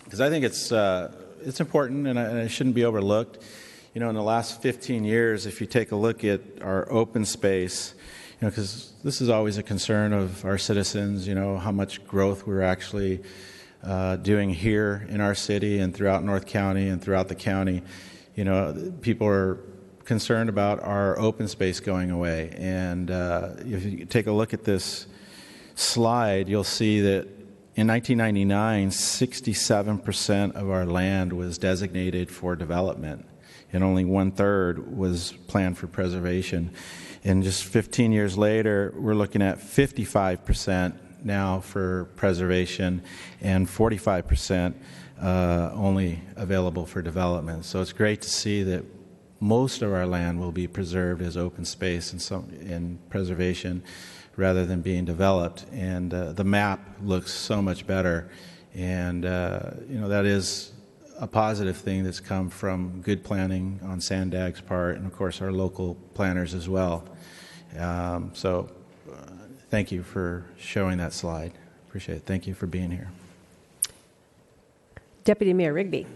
Because I think it's important and it shouldn't be overlooked. You know, in the last 15 years, if you take a look at our open space, you know, because this is always a concern of our citizens, you know, how much growth we're actually doing here in our city and throughout North County and throughout the county. You know, people are concerned about our open space going away. And if you take a look at this slide, you'll see that in 1999, 67% of our land was designated for development, and only 1/3 was planned for preservation. And just 15 years later, we're looking at 55% now for preservation and 45% only available for development. So it's great to see that most of our land will be preserved as open space and preservation rather than being developed. And the map looks so much better. And, you know, that is a positive thing that's come from good planning on Sandag's part and, of course, our local planners as well. So thank you for showing that slide. Appreciate it. Thank you for being here. Deputy Mayor Rigby.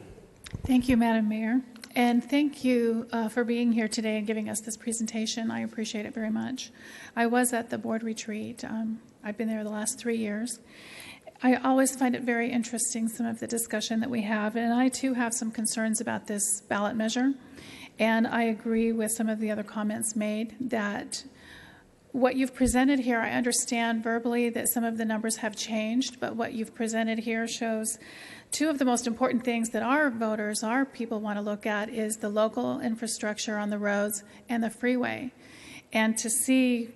Thank you, Madam Mayor. And thank you for being here today and giving us this presentation. I appreciate it very much. I was at the board retreat. I've been there the last 3 years. I always find it very interesting, some of the discussion that we have. And I, too, have some concerns about this ballot measure. And I agree with some of the other comments made that what you've presented here, I understand verbally that some of the numbers have changed, but what you've presented here shows two of the most important things that our voters, our people want to look at is the local infrastructure on the roads and the freeway. And to see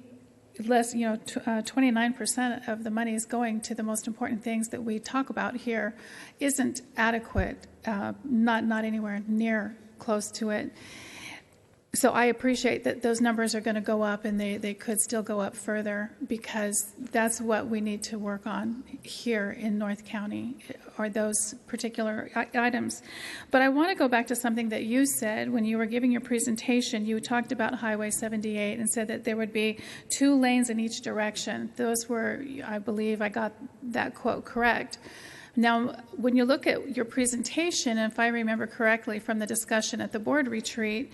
less, 29% of the money is going to the most important things that we talk about here isn't adequate, not anywhere near close to it. So I appreciate that those numbers are going to go up, and they could still go up further, because that's what we need to work on here in North County, are those particular items. But I want to go back to something that you said when you were giving your presentation. You talked about Highway 78 and said that there would be 2 lanes in each direction. Those were, I believe I got that quote correct. Now, when you look at your presentation, if I remember correctly from the discussion at the board retreat,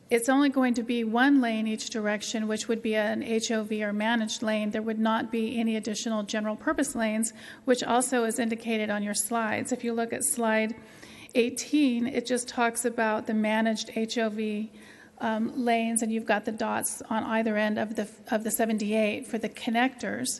it's only going to be 1 lane each direction, which would be an HOV or managed lane. There would not be any additional general purpose lanes, which also is indicated on your slides. If you look at slide 18, it just talks about the managed HOV lanes, and you've got the dots on either end of the 78 for the connectors.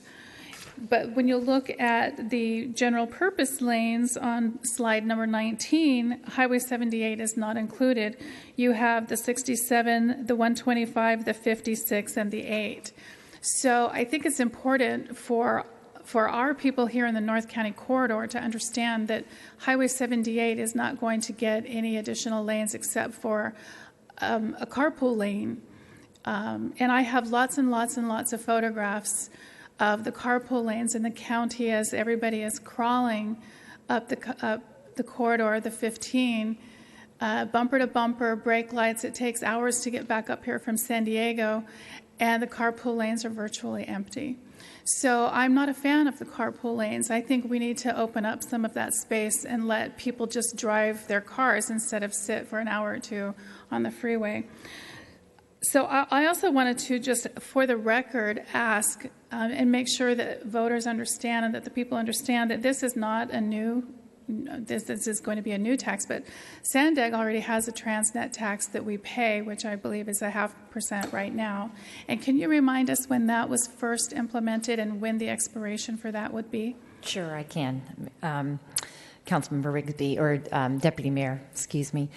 But when you look at the general purpose lanes on slide number 19, Highway 78 is not included. You have the 67, the 125, the 56, and the 8. So I think it's important for for our people here in the North County corridor to understand that Highway 78 is not going to get any additional lanes except for a carpool lane. And I have lots and lots and lots of photographs of the carpool lanes in the county as everybody is crawling up the corridor, the 15, bumper to bumper, brake lights. It takes hours to get back up here from San Diego, and the carpool lanes are virtually empty. So I'm not a fan of the carpool lanes. I think we need to open up some of that space and let people just drive their cars instead of sit for an hour or two on the freeway. So I also wanted to just, for the record, ask and make sure that voters understand and that the people understand that this is not a new, this is going to be a new tax, but Sandag already has a Transnet tax that we pay, which I believe is 0.5% right now. And can you remind us when that was first implemented and when the expiration for that would be? Sure, I can. Councilmember Rigsby, or Deputy Mayor, excuse me.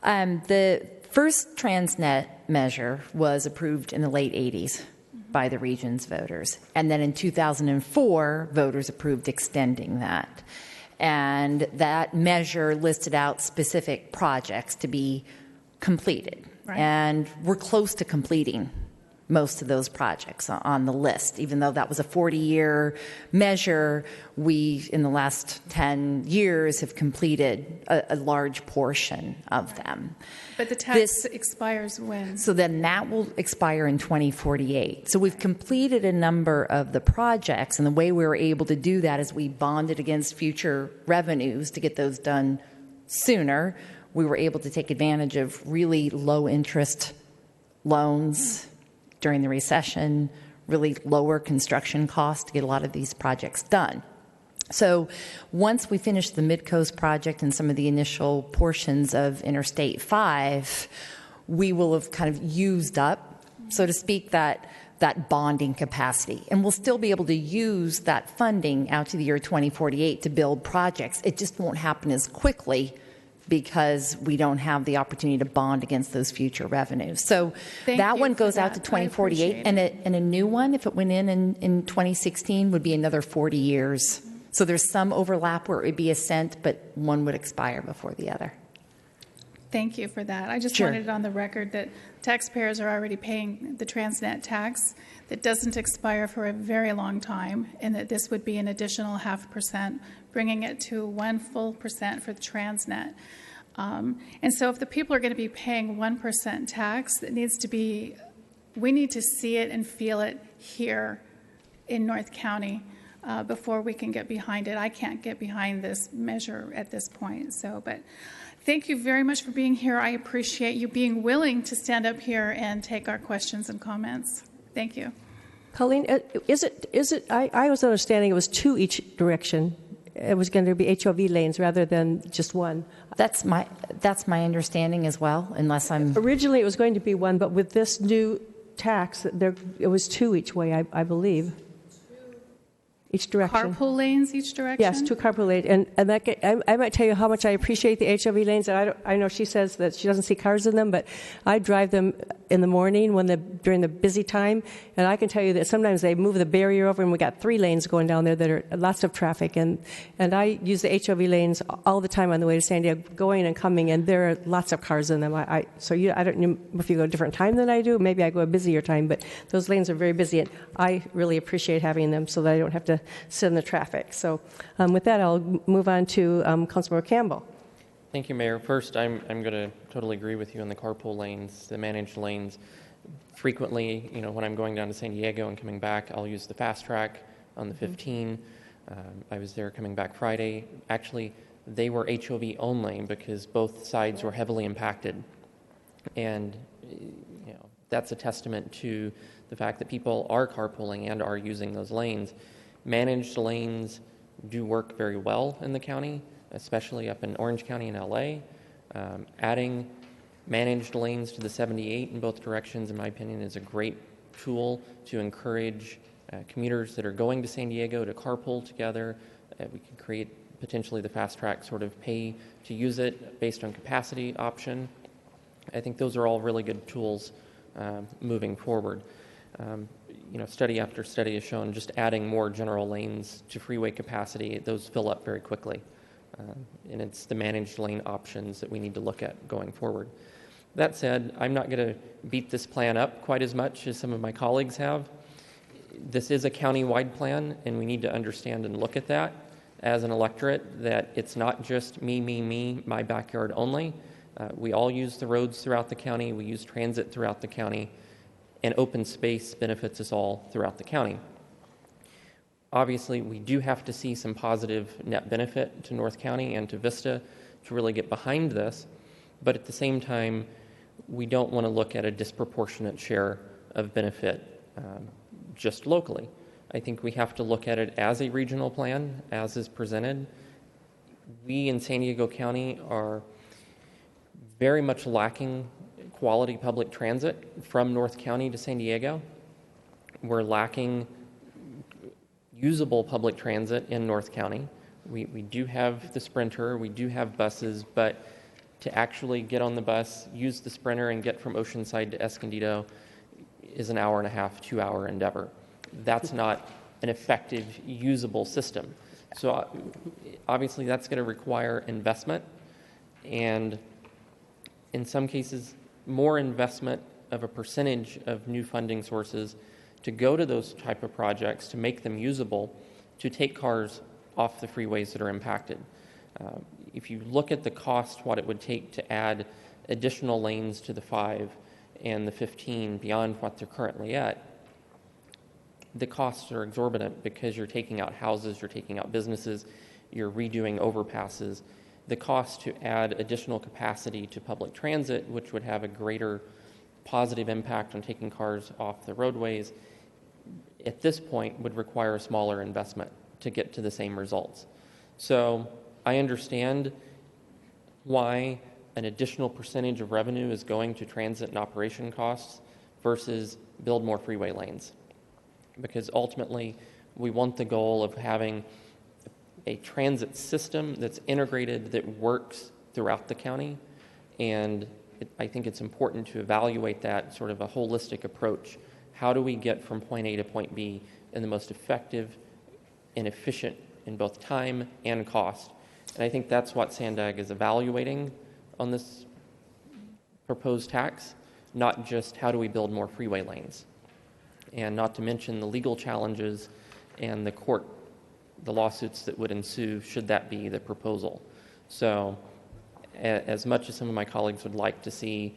The first Transnet measure was approved in the late 80s by the region's voters. And then in 2004, voters approved extending that. And that measure listed out specific projects to be completed. Right. And we're close to completing most of those projects on the list. Even though that was a 40-year measure, we, in the last 10 years, have completed a large portion of them. But the tax expires when? So then that will expire in 2048. So we've completed a number of the projects, and the way we were able to do that is we bonded against future revenues to get those done sooner. We were able to take advantage of really low-interest loans during the recession, really lower construction costs to get a lot of these projects done. So once we finish the Mid-Coast project and some of the initial portions of Interstate 5, we will have kind of used up, so to speak, that bonding capacity. And we'll still be able to use that funding out to the year 2048 to build projects. It just won't happen as quickly because we don't have the opportunity to bond against those future revenues. So that one goes out to 2048, and a new one, if it went in 2016, would be another 40 years. So there's some overlap where it would be a cent, but one would expire before the other. Thank you for that. I just wanted it on the record that taxpayers are already paying the Transnet tax that doesn't expire for a very long time, and that this would be an additional 0.5%, bringing it to 1 full percent for the Transnet. And so if the people are going to be paying 1% tax, it needs to be, we need to see it and feel it here in North County before we can get behind it. I can't get behind this measure at this point. So, but thank you very much for being here. I appreciate you being willing to stand up here and take our questions and comments. Thank you. Colleen, is it? I was understanding it was 2 each direction. It was going to be HOV lanes rather than just 1. That's my understanding as well, unless I'm... Originally it was going to be 1, but with this new tax, it was 2 each way, I believe. Each direction. Carpool lanes each direction? Yes, 2 carpool lanes. And that, I might tell you how much I appreciate the HOV lanes. And I know she says that she doesn't see cars in them, but I drive them in the morning during the busy time. And I can tell you that sometimes they move the barrier over and we got 3 lanes going down there that are lots of traffic. And I use the HOV lanes all the time on the way to San Diego, going and coming, and there are lots of cars in them. I don't know if you go a different time than I do. Maybe I go a busier time, but those lanes are very busy. And I really appreciate having them so that I don't have to sit in the traffic. So with that, I'll move on to Councilmember Campbell. Thank you, Mayor. First, I'm going to totally agree with you on the carpool lanes, the managed lanes. Frequently, when I'm going down to San Diego and coming back, I'll use the fast track on the 15. I was there coming back Friday. Actually, they were HOV only because both sides were heavily impacted. And that's a testament to the fact that people are carpooling and are using those lanes. Managed lanes do work very well in the county, especially up in Orange County and LA. Adding managed lanes to the 78 in both directions, in my opinion, is a great tool to encourage commuters that are going to San Diego to carpool together. We can create potentially the fast track sort of pay to use it based on capacity option. I think those are all really good tools moving forward. study after study has shown just adding more general lanes to freeway capacity, those fill up very quickly. And it's the managed lane options that we need to look at going forward. That said, I'm not going to beat this plan up quite as much as some of my colleagues have. This is a county-wide plan, and we need to understand and look at that as an electorate, that it's not just me, my backyard only. We all use the roads throughout the county. We use transit throughout the county, and open space benefits us all throughout the county. Obviously, we do have to see some positive net benefit to North County and to Vista to really get behind this, but at the same time, we don't want to look at a disproportionate share of benefit just locally. I think we have to look at it as a regional plan, as is presented. We in San Diego County are very much lacking quality public transit from North County to San Diego. We're lacking usable public transit in North County. We do have the Sprinter, we do have buses, but to actually get on the bus, use the Sprinter, and get from Oceanside to Escondido is an hour and a half, 2-hour endeavor. That's not an effective, usable system. So obviously that's going to require investment, and in some cases, more investment of a percentage of new funding sources to go to those type of projects, to make them usable, to take cars off the freeways that are impacted. If you look at the cost, what it would take to add additional lanes to the 5 and the 15 beyond what they're currently at, the costs are exorbitant because you're taking out houses, you're taking out businesses, you're redoing overpasses. The cost to add additional capacity to public transit, which would have a greater positive impact on taking cars off the roadways, at this point would require a smaller investment to get to the same results. So I understand why an additional percentage of revenue is going to transit and operation costs versus build more freeway lanes. Because ultimately, we want the goal of having a transit system that's integrated, that works throughout the county. And I think it's important to evaluate that sort of a holistic approach. How do we get from point A to point B in the most effective and efficient in both time and cost? And I think that's what SANDAG is evaluating on this proposed tax, not just how do we build more freeway lanes. And not to mention the legal challenges and the lawsuits that would ensue should that be the proposal. So as much as some of my colleagues would like to see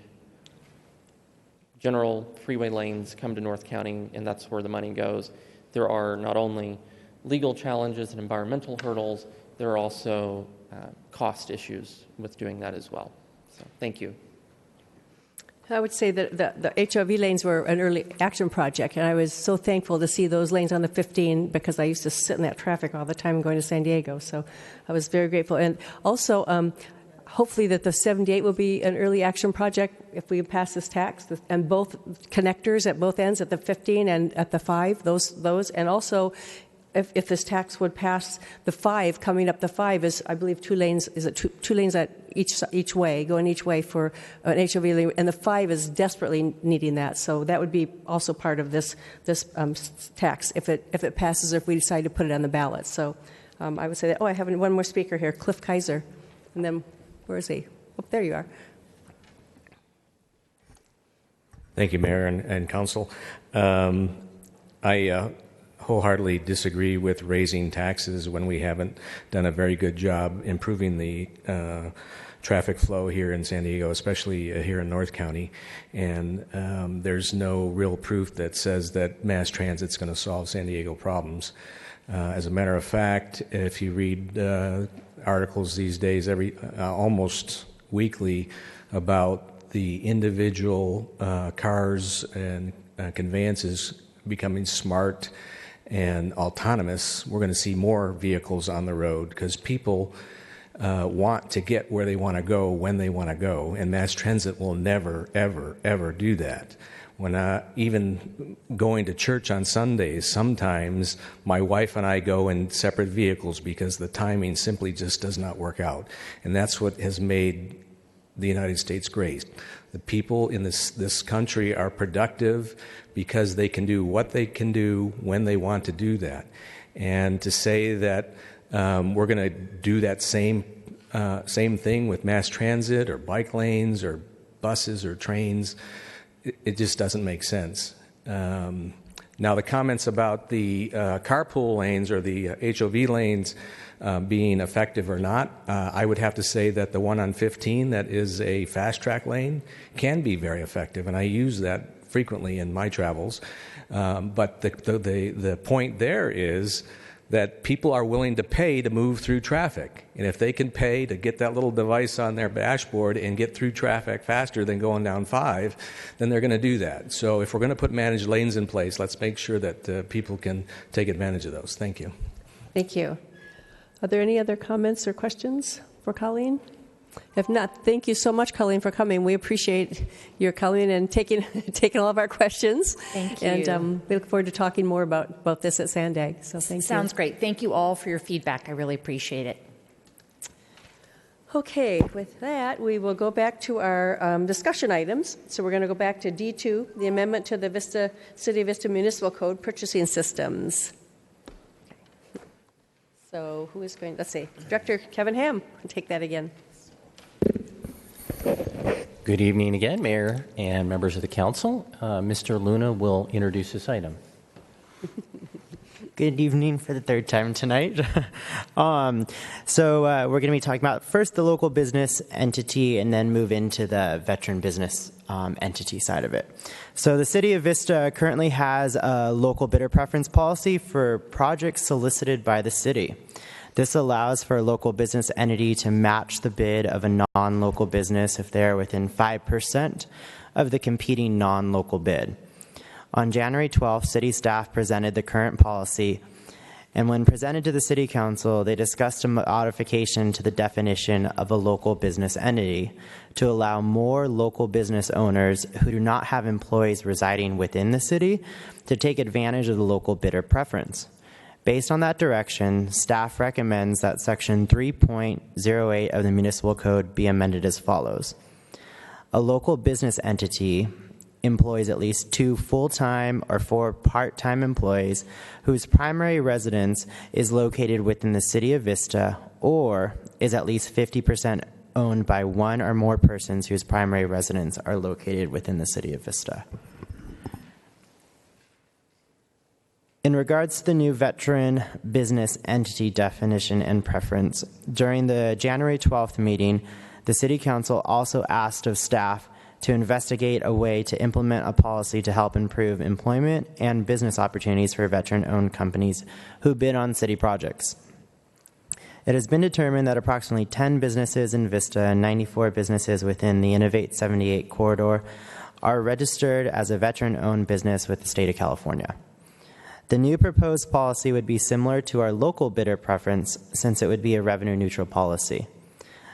general freeway lanes come to North County, and that's where the money goes, there are not only legal challenges and environmental hurdles, there are also cost issues with doing that as well. So thank you. I would say that the HOV lanes were an early action project, and I was so thankful to see those lanes on the 15 because I used to sit in that traffic all the time going to San Diego. So I was very grateful. And also, hopefully that the 78 will be an early action project if we pass this tax, and both connectors at both ends, at the 15 and at the 5, those. And also, if this tax would pass, the 5, coming up the 5 is, I believe, 2 lanes. Is it two lanes at each way, going each way for an HOV lane, and the 5 is desperately needing that. So that would be also part of this tax if it passes, or if we decide to put it on the ballot. So I would say that. Oh, I have one more speaker here, Cliff Kaiser, and then where is he? Oh, there you are. Thank you, Mayor and Council. I wholeheartedly disagree with raising taxes when we haven't done a very good job improving the traffic flow here in San Diego, especially here in North County. And there's no real proof that says that mass transit's going to solve San Diego problems. As a matter of fact, if you read articles these days, almost weekly, about the individual cars and conveyances becoming smart and autonomous, we're going to see more vehicles on the road because people want to get where they want to go when they want to go, and mass transit will never, ever, ever do that. When even going to church on Sundays, sometimes my wife and I go in separate vehicles because the timing simply just does not work out. And that's what has made the United States great. The people in this country are productive because they can do what they can do when they want to do that. And to say that we're going to do that same thing with mass transit or bike lanes or buses or trains, it just doesn't make sense. Now, the comments about the carpool lanes or the HOV lanes being effective or not, I would have to say that the one on 15 that is a fast track lane can be very effective, and I use that frequently in my travels. But the point there is that people are willing to pay to move through traffic. And if they can pay to get that little device on their dashboard and get through traffic faster than going down 5, then they're going to do that. So if we're going to put managed lanes in place, let's make sure that people can take advantage of those. Thank you. Thank you. Are there any other comments or questions for Colleen? If not, thank you so much, Colleen, for coming. We appreciate your coming and taking all of our questions. Thank you. And we look forward to talking more about this at Sandag. So thank you. Sounds great. Thank you all for your feedback. I really appreciate it. Okay, with that, we will go back to our discussion items. So we're going to go back to D2, the amendment to the City of Vista Municipal Code purchasing systems. So who is going, let's see, Director Kevin Ham, take that again. Good evening again, Mayor and members of the council. Mr. Luna will introduce this item. Good evening for the third time tonight. So we're going to be talking about first the local business entity and then move into the veteran business entity side of it. So the City of Vista currently has a local bidder preference policy for projects solicited by the city. This allows for a local business entity to match the bid of a non-local business if they are within 5% of the competing non-local bid. On January 12th, city staff presented the current policy, and when presented to the City Council, they discussed a modification to the definition of a local business entity to allow more local business owners who do not have employees residing within the city to take advantage of the local bidder preference. Based on that direction, staff recommends that Section 3.08 of the Municipal Code be amended as follows. A local business entity employs at least 2 full-time or 4 part-time employees whose primary residence is located within the City of Vista or is at least 50% owned by one or more persons whose primary residence are located within the City of Vista. In regards to the new veteran business entity definition and preference, during the January 12th meeting, the City Council also asked of staff to investigate a way to implement a policy to help improve employment and business opportunities for veteran-owned companies who bid on city projects. It has been determined that approximately 10 businesses in Vista and 94 businesses within the Innovate 78 corridor are registered as a veteran-owned business with the state of California. The new proposed policy would be similar to our local bidder preference since it would be a revenue-neutral policy.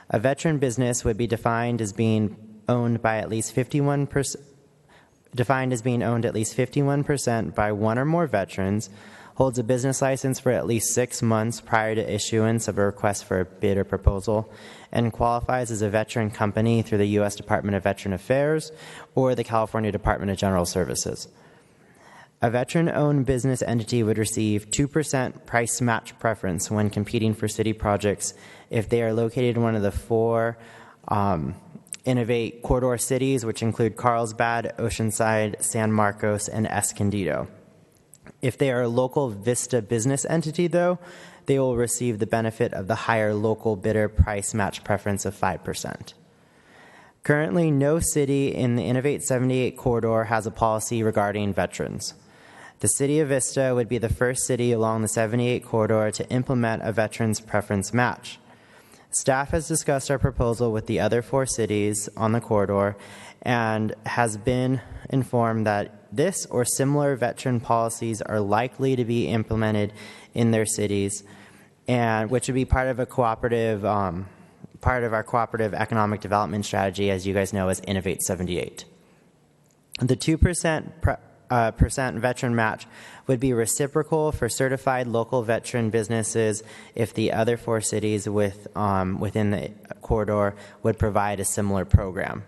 A veteran business would be defined as being owned by at least 51% by one or more veterans, holds a business license for at least 6 months prior to issuance of a request for a bid or proposal, and qualifies as a veteran company through the U.S. Department of Veteran Affairs or the California Department of General Services. A veteran-owned business entity would receive 2% price match preference when competing for city projects if they are located in one of the 4 Innovate corridor cities, which include Carlsbad, Oceanside, San Marcos, and Escondido. If they are a local Vista business entity, though, they will receive the benefit of the higher local bidder price match preference of 5%. Currently, no city in the Innovate 78 corridor has a policy regarding veterans. The City of Vista would be the first city along the 78 corridor to implement a veterans preference match. Staff has discussed our proposal with the other 4 cities on the corridor and has been informed that this or similar veteran policies are likely to be implemented in their cities, and which would be part of a cooperative, part of our cooperative economic development strategy, as you guys know, as Innovate 78. The 2% percent veteran match would be reciprocal for certified local veteran businesses if the other 4 cities within the corridor would provide a similar program.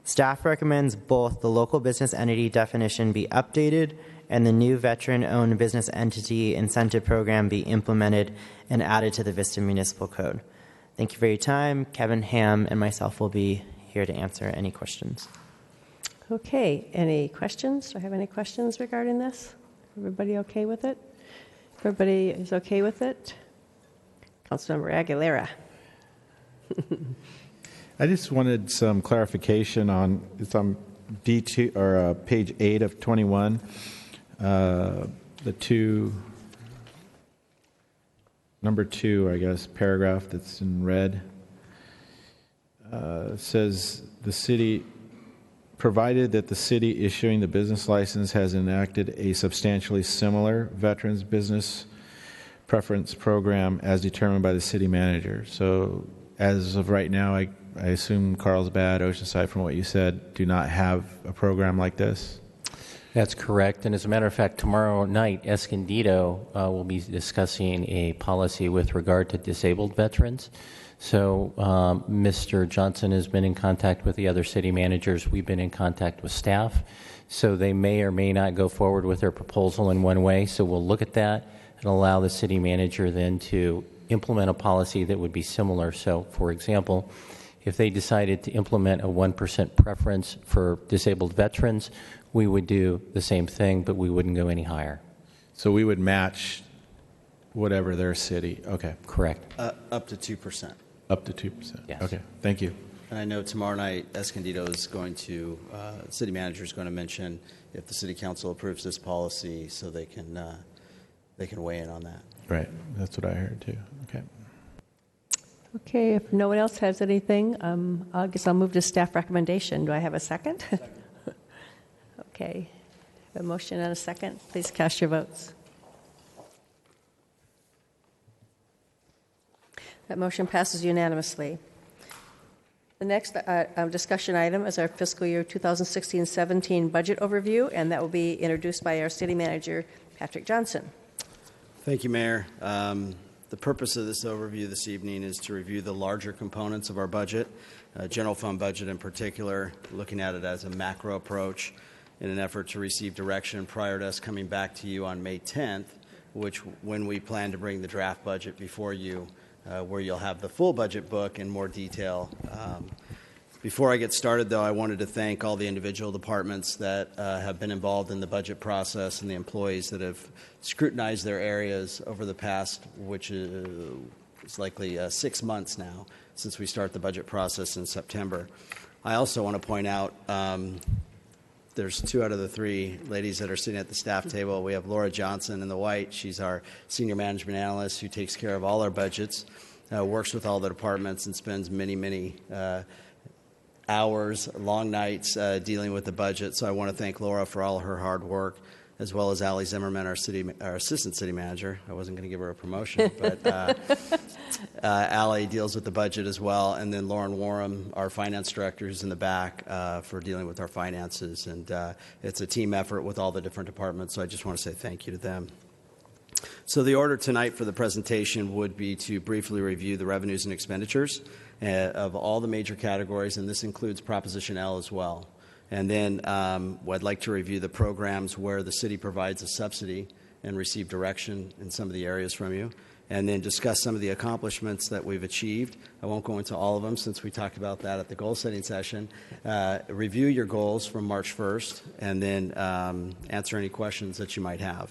Staff recommends both the local business entity definition be updated and the new veteran-owned business entity incentive program be implemented and added to the Vista Municipal Code. Thank you for your time. Kevin Ham and myself will be here to answer any questions. Okay, any questions? Do I have any questions regarding this? Everybody okay with it? Everybody is okay with it? Councilmember Aguilera. I just wanted some clarification on, it's on D2 or page 8 of 21. Number 2, I guess, paragraph that's in red. Says the city, provided that the city issuing the business license has enacted a substantially similar veterans business preference program as determined by the city manager. So as of right now, I assume Carlsbad, Oceanside, from what you said, do not have a program like this? That's correct. And as a matter of fact, tomorrow night, Escondido will be discussing a policy with regard to disabled veterans. So Mr. Johnson has been in contact with the other city managers. We've been in contact with staff. So they may or may not go forward with their proposal in one way. So we'll look at that and allow the city manager then to implement a policy that would be similar. So, for example, if they decided to implement a 1% preference for disabled veterans, we would do the same thing, but we wouldn't go any higher. So we would match whatever their city. Okay. Correct. Up to 2%. Up to 2%. Yes. Okay. Thank you. And I know tomorrow night, Escondido is going to, city manager is going to mention if the city council approves this policy, so they can weigh in on that. Right. That's what I heard too. Okay. Okay, if no one else has anything, I guess I'll move to staff recommendation. Do I have a second? Okay. A motion and a second. Please cast your votes. That motion passes unanimously. The next discussion item is our fiscal year 2016-17 budget overview, and that will be introduced by our city manager, Patrick Johnson. Thank you, Mayor. The purpose of this overview this evening is to review the larger components of our budget, general fund budget in particular, looking at it as a macro approach in an effort to receive direction prior to us coming back to you on May 10th, when we plan to bring the draft budget before you, where you'll have the full budget book in more detail. Before I get started, though, I wanted to thank all the individual departments that have been involved in the budget process and the employees that have scrutinized their areas over the past, which is likely 6 months now since we start the budget process in September. I also want to point out there's 2 out of the 3 ladies that are sitting at the staff table. We have Laura Johnson in the white. She's our senior management analyst who takes care of all our budgets, works with all the departments, and spends many hours, long nights dealing with the budget. So I want to thank Laura for all her hard work, as well as Allie Zimmerman, our assistant city manager. I wasn't going to give her a promotion, but Allie deals with the budget as well. And then Lauren Warham, our finance director, who's in the back for dealing with our finances. And it's a team effort with all the different departments. So I just want to say thank you to them. So the order tonight for the presentation would be to briefly review the revenues and expenditures of all the major categories, and this includes Proposition L as well. And then I'd like to review the programs where the city provides a subsidy and receive direction in some of the areas from you, and then discuss some of the accomplishments that we've achieved. I won't go into all of them since we talked about that at the goal-setting session. Review your goals from March 1st, and then answer any questions that you might have.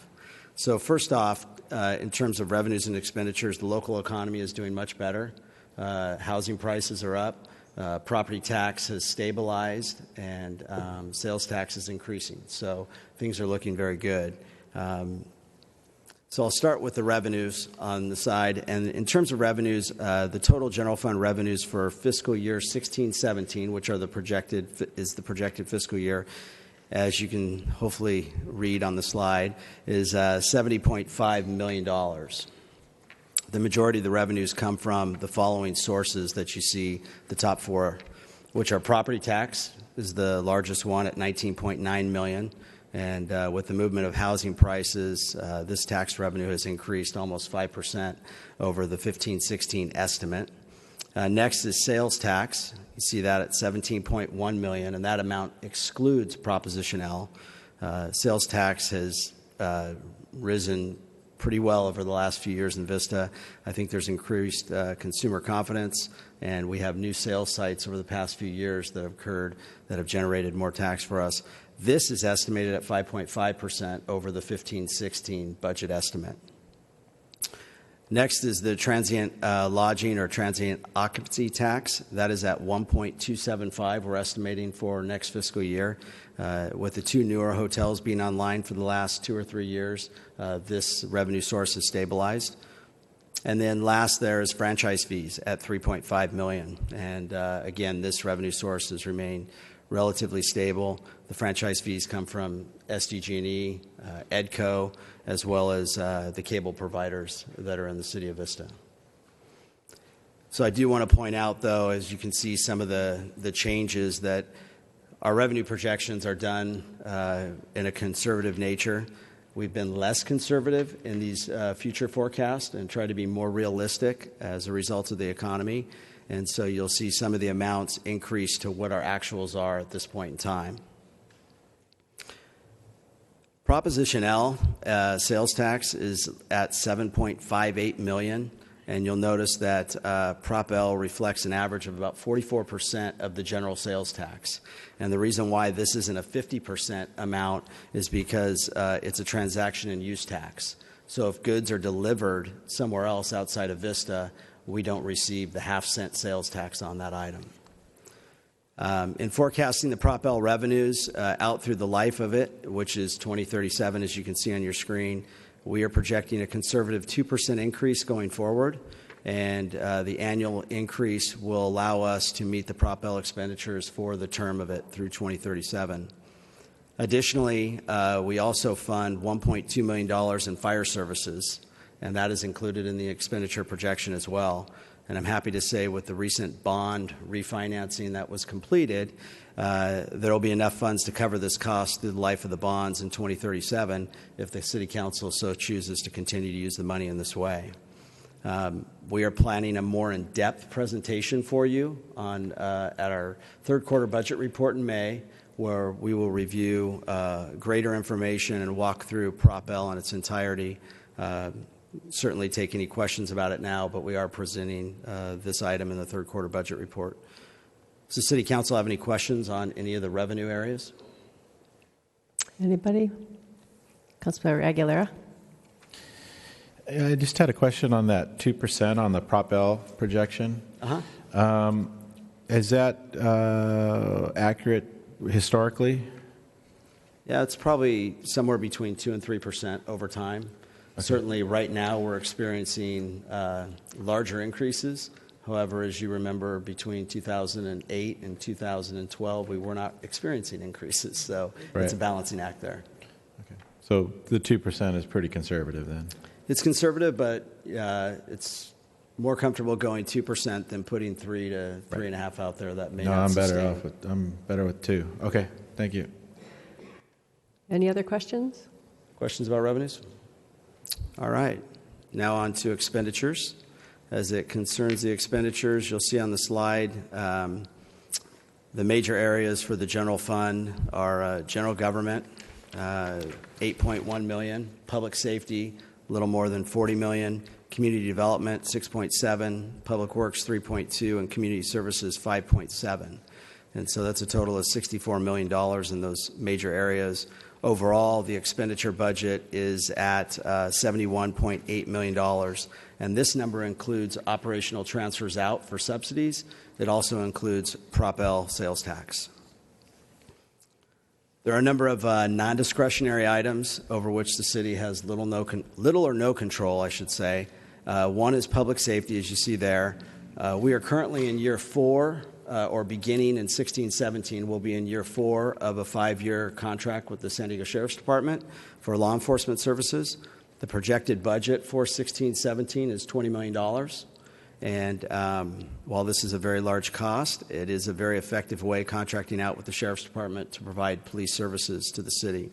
So first off, in terms of revenues and expenditures, the local economy is doing much better. Housing prices are up. Property tax has stabilized, and sales tax is increasing. So things are looking very good. So I'll start with the revenues on the side. And in terms of revenues, the total general fund revenues for fiscal year 16-17, which are the projected fiscal year, as you can hopefully read on the slide, is $70.5 million. The majority of the revenues come from the following sources that you see, the top 4, which are property tax is the largest one at $19.9 million. And with the movement of housing prices, this tax revenue has increased almost 5% over the 15-16 estimate. Next is sales tax. You see that at $17.1 million, and that amount excludes Proposition L. Sales tax has risen pretty well over the last few years in Vista. I think there's increased consumer confidence, and we have new sales sites over the past few years that have occurred that have generated more tax for us. This is estimated at 5.5% over the 15-16 budget estimate. Next is the transient lodging or transient occupancy tax. That is at 1.275 we're estimating for next fiscal year. With the two newer hotels being online for the last 2 or 3 years, this revenue source is stabilized. And then last there is franchise fees at $3.5 million. And again, this revenue source has remained relatively stable. The franchise fees come from SDG&E, EDCO, as well as the cable providers that are in the city of Vista. So I do want to point out, though, as you can see, some of the changes that our revenue projections are done in a conservative nature. We've been less conservative in these future forecasts and try to be more realistic as a result of the economy. And so you'll see some of the amounts increase to what our actuals are at this point in time. Proposition L, sales tax, is at $7.58 million. And you'll notice that Prop L reflects an average of about 44% of the general sales tax. And the reason why this isn't a 50% amount is because it's a transaction and use tax. So if goods are delivered somewhere else outside of Vista, we don't receive the half-cent sales tax on that item. In forecasting the Prop L revenues out through the life of it, which is 2037, as you can see on your screen, we are projecting a conservative 2% increase going forward, and the annual increase will allow us to meet the Prop L expenditures for the term of it through 2037. Additionally, we also fund $1.2 million in fire services, and that is included in the expenditure projection as well. And I'm happy to say with the recent bond refinancing that was completed, there will be enough funds to cover this cost through the life of the bonds in 2037 if the City Council so chooses to continue to use the money in this way. We are planning a more in-depth presentation for you on at our third quarter budget report in May, where we will review greater information and walk through Prop L in its entirety. Certainly take any questions about it now, but we are presenting this item in the third quarter budget report. Does the City Council have any questions on any of the revenue areas? Anybody? Councilmember Aguilera. I just had a question on that 2% on the Prop L projection. Is that accurate historically? Yeah, it's probably somewhere between 2 and 3% over time. Okay. Certainly right now we're experiencing larger increases. However, as you remember, between 2008 and 2012, we were not experiencing increases. So It's a balancing act there. Okay. So the 2% is pretty conservative then? It's conservative, but it's more comfortable going 2% than putting 3 to 3.5 out there. That may not sustain. I'm better with 2. Okay, thank you. Any other questions? Questions about revenues? All right. Now on to expenditures. As it concerns the expenditures, you'll see on the slide the major areas for the general fund are general government, $8.1 million, public safety, a little more than $40 million, community development, $6.7, public works, $3.2, and community services, $5.7. And so that's a total of $64 million in those major areas. Overall, the expenditure budget is at $71.8 million, and this number includes operational transfers out for subsidies. It also includes Prop L sales tax. There are a number of non-discretionary items over which the city has little or no control, I should say. One is public safety, as you see there. We are currently in year 4, or beginning in 16-17, we'll be in year 4 of a 5-year contract with the San Diego Sheriff's Department for law enforcement services. The projected budget for 16-17 is $20 million. And while this is a very large cost, it is a very effective way contracting out with the Sheriff's Department to provide police services to the city.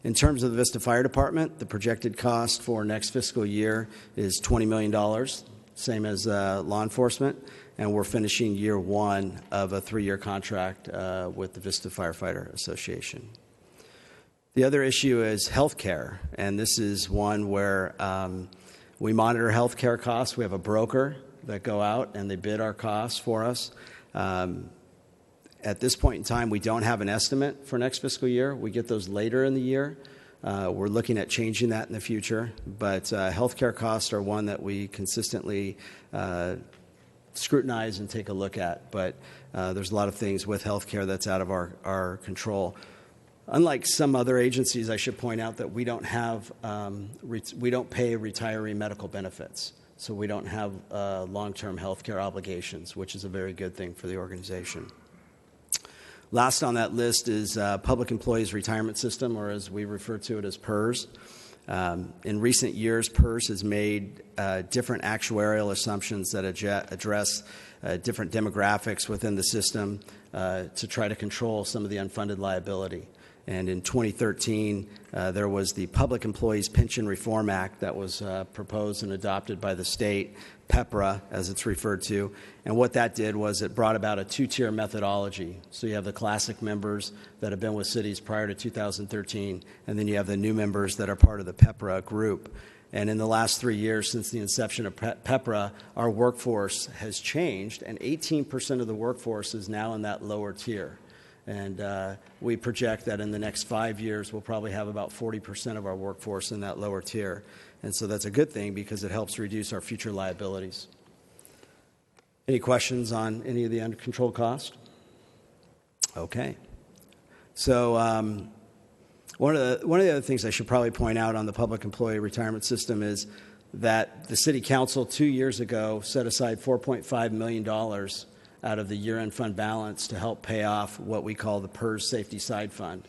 In terms of the Vista Fire Department, the projected cost for next fiscal year is $20 million, same as law enforcement, and we're finishing year one of a 3-year contract with the Vista Firefighter Association. The other issue is health care, and this is one where we monitor health care costs. We have a broker that go out and they bid our costs for us. At this point in time, we don't have an estimate for next fiscal year. We get those later in the year. We're looking at changing that in the future, but healthcare costs are one that we consistently scrutinize and take a look at. But there's a lot of things with healthcare that's out of our control. Unlike some other agencies, I should point out that we don't have we don't pay retiree medical benefits, so we don't have long-term healthcare obligations, which is a very good thing for the organization. Last on that list is Public Employees Retirement System, or as we refer to it as PERS. In recent years, PERS has made different actuarial assumptions that address different demographics within the system to try to control some of the unfunded liability. And in 2013, there was the Public Employees Pension Reform Act that was proposed and adopted by the state, PEPRA, as it's referred to. And what that did was it brought about a 2-tier methodology. So you have the classic members that have been with cities prior to 2013, and then you have the new members that are part of the PEPRA group. And in the last 3 years since the inception of PEPRA, our workforce has changed, and 18% of the workforce is now in that lower tier. And we project that in the next 5 years, we'll probably have about 40% of our workforce in that lower tier. And so that's a good thing because it helps reduce our future liabilities. Any questions on any of the uncontrolled costs? Okay. So one of the other things I should probably point out on the public employee retirement system is that the City Council 2 years ago set aside $4.5 million out of the year-end fund balance to help pay off what we call the PERS Safety Side Fund.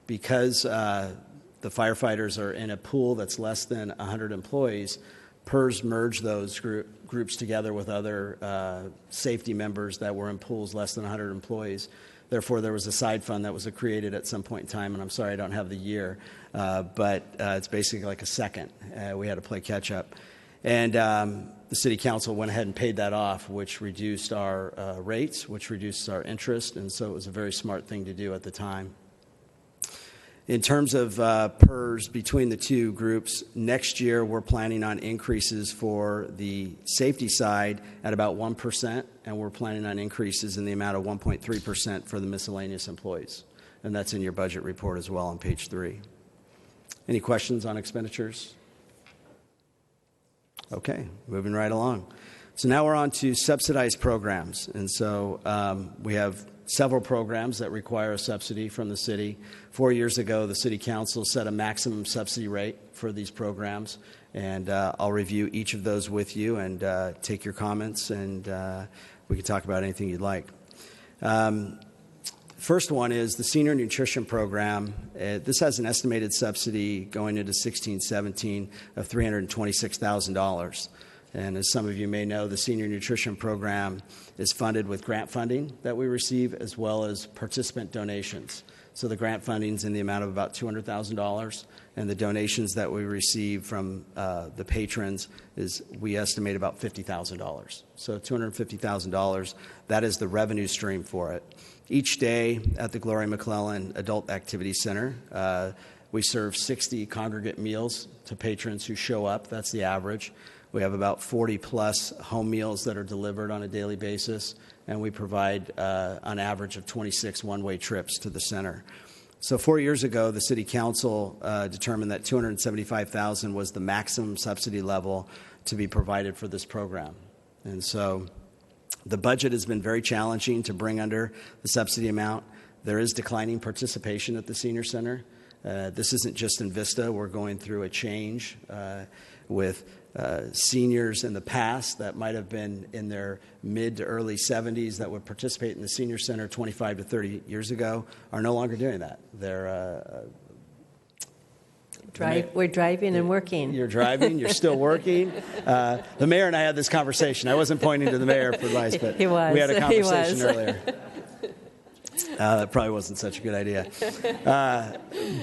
Because the firefighters are in a pool that's less than 100 employees, PERS merged those groups together with other safety members that were in pools less than 100 employees. Therefore, there was a side fund that was created at some point in time, and I'm sorry I don't have the year, but it's basically like a second. We had to play catch-up. And the City Council went ahead and paid that off, which reduced our rates, which reduced our interest, and so it was a very smart thing to do at the time. In terms of PERS between the two groups, next year we're planning on increases for the safety side at about 1%, and we're planning on increases in the amount of 1.3% for the miscellaneous employees. And that's in your budget report as well on page 3. Any questions on expenditures? Okay, moving right along. So now we're on to subsidized programs. And so we have several programs that require a subsidy from the city. 4 years ago, the City Council set a maximum subsidy rate for these programs. And I'll review each of those with you and take your comments, and we can talk about anything you'd like. First one is the Senior Nutrition Program. This has an estimated subsidy going into 16-17 of $326,000. And as some of you may know, the Senior Nutrition Program is funded with grant funding that we receive as well as participant donations. So the grant funding is in the amount of about $200,000, and the donations that we receive from the patrons is, we estimate, about $50,000. So $250,000, that is the revenue stream for it. Each day at the Gloria McClellan Adult Activity Center, we serve 60 congregate meals to patrons who show up. That's the average. We have about 40-plus home meals that are delivered on a daily basis, and we provide an average of 26 one-way trips to the center. So 4 years ago, the City Council determined that $275,000 was the maximum subsidy level to be provided for this program. And so the budget has been very challenging to bring under the subsidy amount. There is declining participation at the senior center. This isn't just in Vista. We're going through a change with seniors in the past that might have been in their mid to early 70s that would participate in the senior center 25 to 30 years ago are no longer doing that. They're We're driving and working. You're driving. You're still working. The mayor and I had this conversation. I wasn't pointing to the mayor for advice, but He was. we had a He conversation was. earlier. That probably wasn't such a good idea.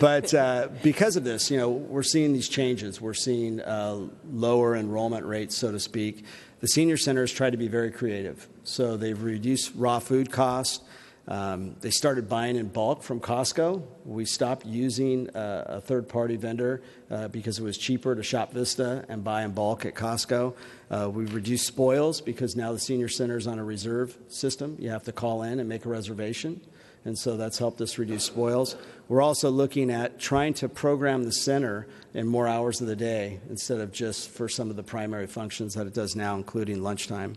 But because of this, we're seeing these changes. We're seeing lower enrollment rates, so to speak. The senior centers try to be very creative. So they've reduced raw food costs. They started buying in bulk from Costco. We stopped using a third-party vendor because it was cheaper to shop Vista and buy in bulk at Costco. We've reduced spoils because now the senior center is on a reserve system. You have to call in and make a reservation. And so that's helped us reduce spoils. We're also looking at trying to program the center in more hours of the day instead of just for some of the primary functions that it does now, including lunchtime.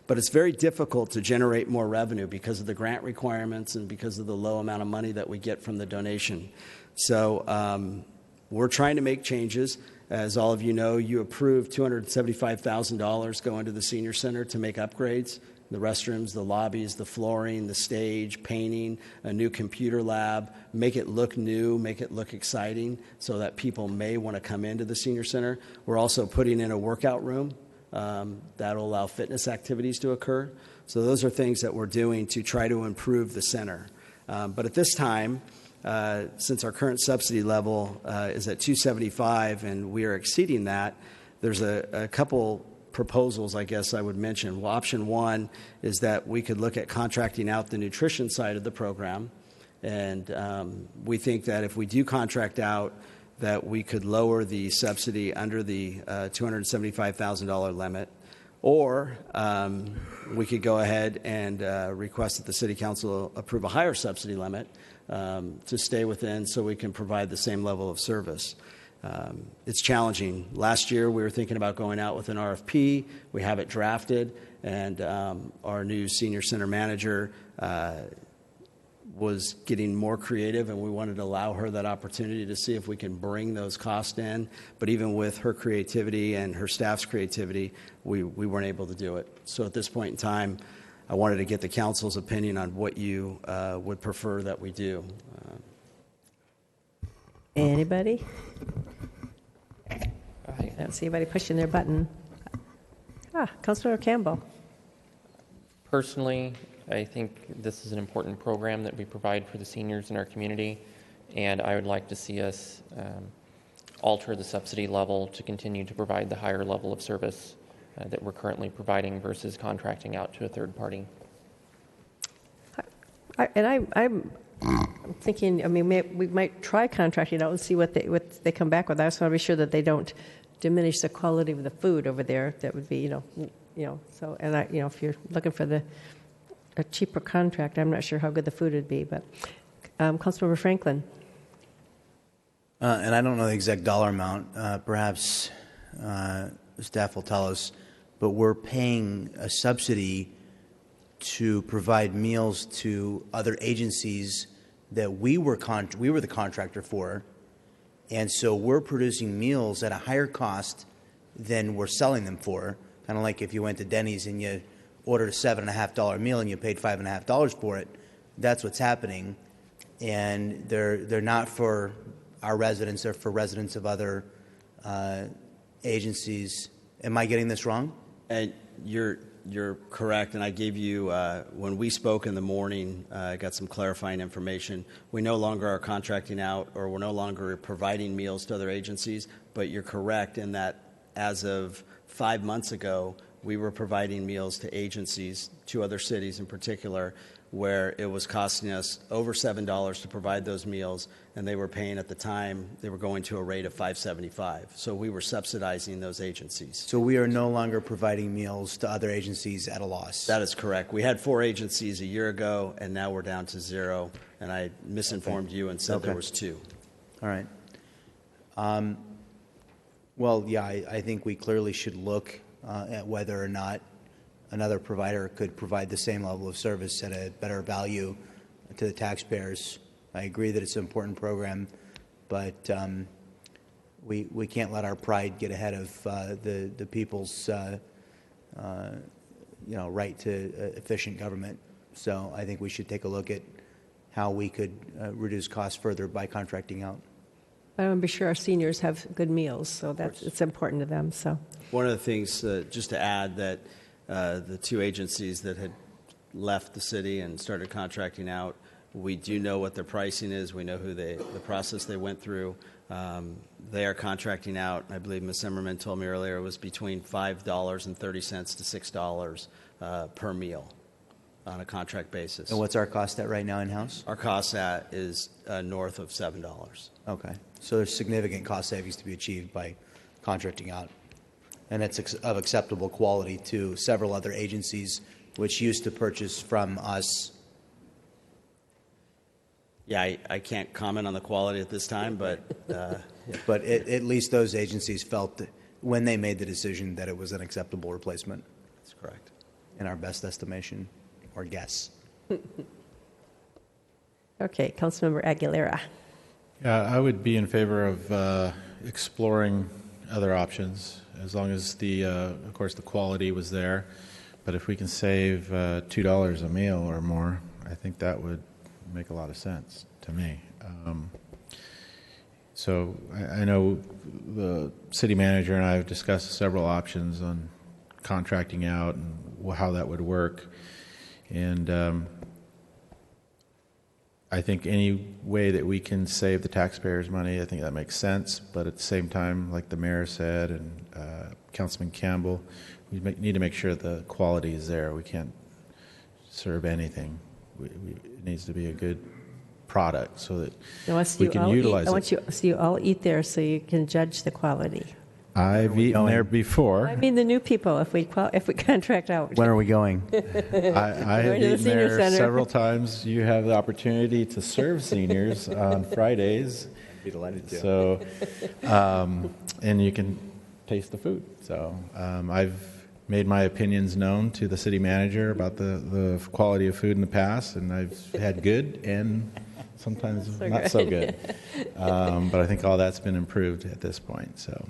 But it's very difficult to generate more revenue because of the grant requirements and because of the low amount of money that we get from the donation. So we're trying to make changes. As all of you know, you approved $275,000 going to the senior center to make upgrades. The restrooms, the lobbies, the flooring, the stage, painting, a new computer lab, make it look new, make it look exciting so that people may want to come into the senior center. We're also putting in a workout room that'll allow fitness activities to occur. So those are things that we're doing to try to improve the center. But at this time, since our current subsidy level is at $275 and we are exceeding that, there's a couple proposals, I guess I would mention. Well, option one is that we could look at contracting out the nutrition side of the program. And we think that if we do contract out, that we could lower the subsidy under the $275,000 limit. Or we could go ahead and request that the City Council approve a higher subsidy limit to stay within so we can provide the same level of service. It's challenging. Last year, we were thinking about going out with an RFP. We have it drafted, and our new senior center manager was getting more creative, and we wanted to allow her that opportunity to see if we can bring those costs in. But even with her creativity and her staff's creativity, we weren't able to do it. So at this point in time, I wanted to get the council's opinion on what you would prefer that we do. Anybody? I don't see anybody pushing their button. Councilor Campbell. Personally, I think this is an important program that we provide for the seniors in our community, and I would like to see us alter the subsidy level to continue to provide the higher level of service that we're currently providing versus contracting out to a third party. I'm thinking, we might try contracting out and see what they come back with. I just want to be sure that they don't diminish the quality of the food over there. That would be, so, and if you're looking for a cheaper contract, I'm not sure how good the food would be, but Councilmember Franklin. And I don't know the exact dollar amount. Perhaps staff will tell us, but we're paying a subsidy to provide meals to other agencies that we were the contractor for, and so we're producing meals at a higher cost than we're selling them for. Kind of like if you went to Denny's and you ordered a $7.50 meal and you paid $5.50 for it. That's what's happening, and they're not for our residents; they're for residents of other agencies. Am I getting this wrong? And you're correct, and I gave you, when we spoke in the morning, I got some clarifying information. We no longer are contracting out, or we're no longer providing meals to other agencies, but you're correct in that as of 5 months ago, we were providing meals to agencies, to other cities in particular, where it was costing us over $7 to provide those meals, and they were paying at the time, they were going to a rate of $5.75. So we were subsidizing those agencies. So we are no longer providing meals to other agencies at a loss. That is correct. We had 4 agencies a year ago, and now we're down to 0, and I misinformed you and said there was 2. All right. Well, yeah, I think we clearly should look at whether or not another provider could provide the same level of service at a better value to the taxpayers. I agree that it's an important program, but we can't let our pride get ahead of the people's right to efficient government. So I think we should take a look at how we could reduce costs further by contracting out. I want to be sure our seniors have good meals, so it's important to them. So one of the things, just to add, that the two agencies that had left the city and started contracting out, we do know what their pricing is. We know who the process they went through. They are contracting out. I believe Ms. Zimmerman told me earlier it was between $5.30 to $6 per meal on a contract basis. And what's our cost at right now in-house? Our cost at is north of $7. Okay. So there's significant cost savings to be achieved by contracting out. And it's of acceptable quality to several other agencies which used to purchase from us. Yeah, I can't comment on the quality at this time, but... yeah. But at least those agencies felt that when they made the decision that it was an acceptable replacement. That's correct. In our best estimation or guess. Okay, Councilmember Aguilera. Yeah, I would be in favor of exploring other options as long as of course, the quality was there. But if we can save $2 a meal or more, I think that would make a lot of sense to me. So I know the city manager and I have discussed several options on contracting out and how that would work. And I think any way that we can save the taxpayers' money, I think that makes sense. But at the same time, like the mayor said and Councilman Campbell, we need to make sure the quality is there. We can't serve anything. It needs to be a good product so that we can utilize it. I want you all eat there so you can judge the quality. I've eaten there before. I mean the new people if we contract out. When are we going? I have eaten there several times. You have the opportunity to serve seniors on Fridays. I'd be delighted to. So, and you can taste the food. So I've made my opinions known to the city manager about the quality of food in the past, and I've had good and sometimes not so good. But I think all that's been improved at this point. So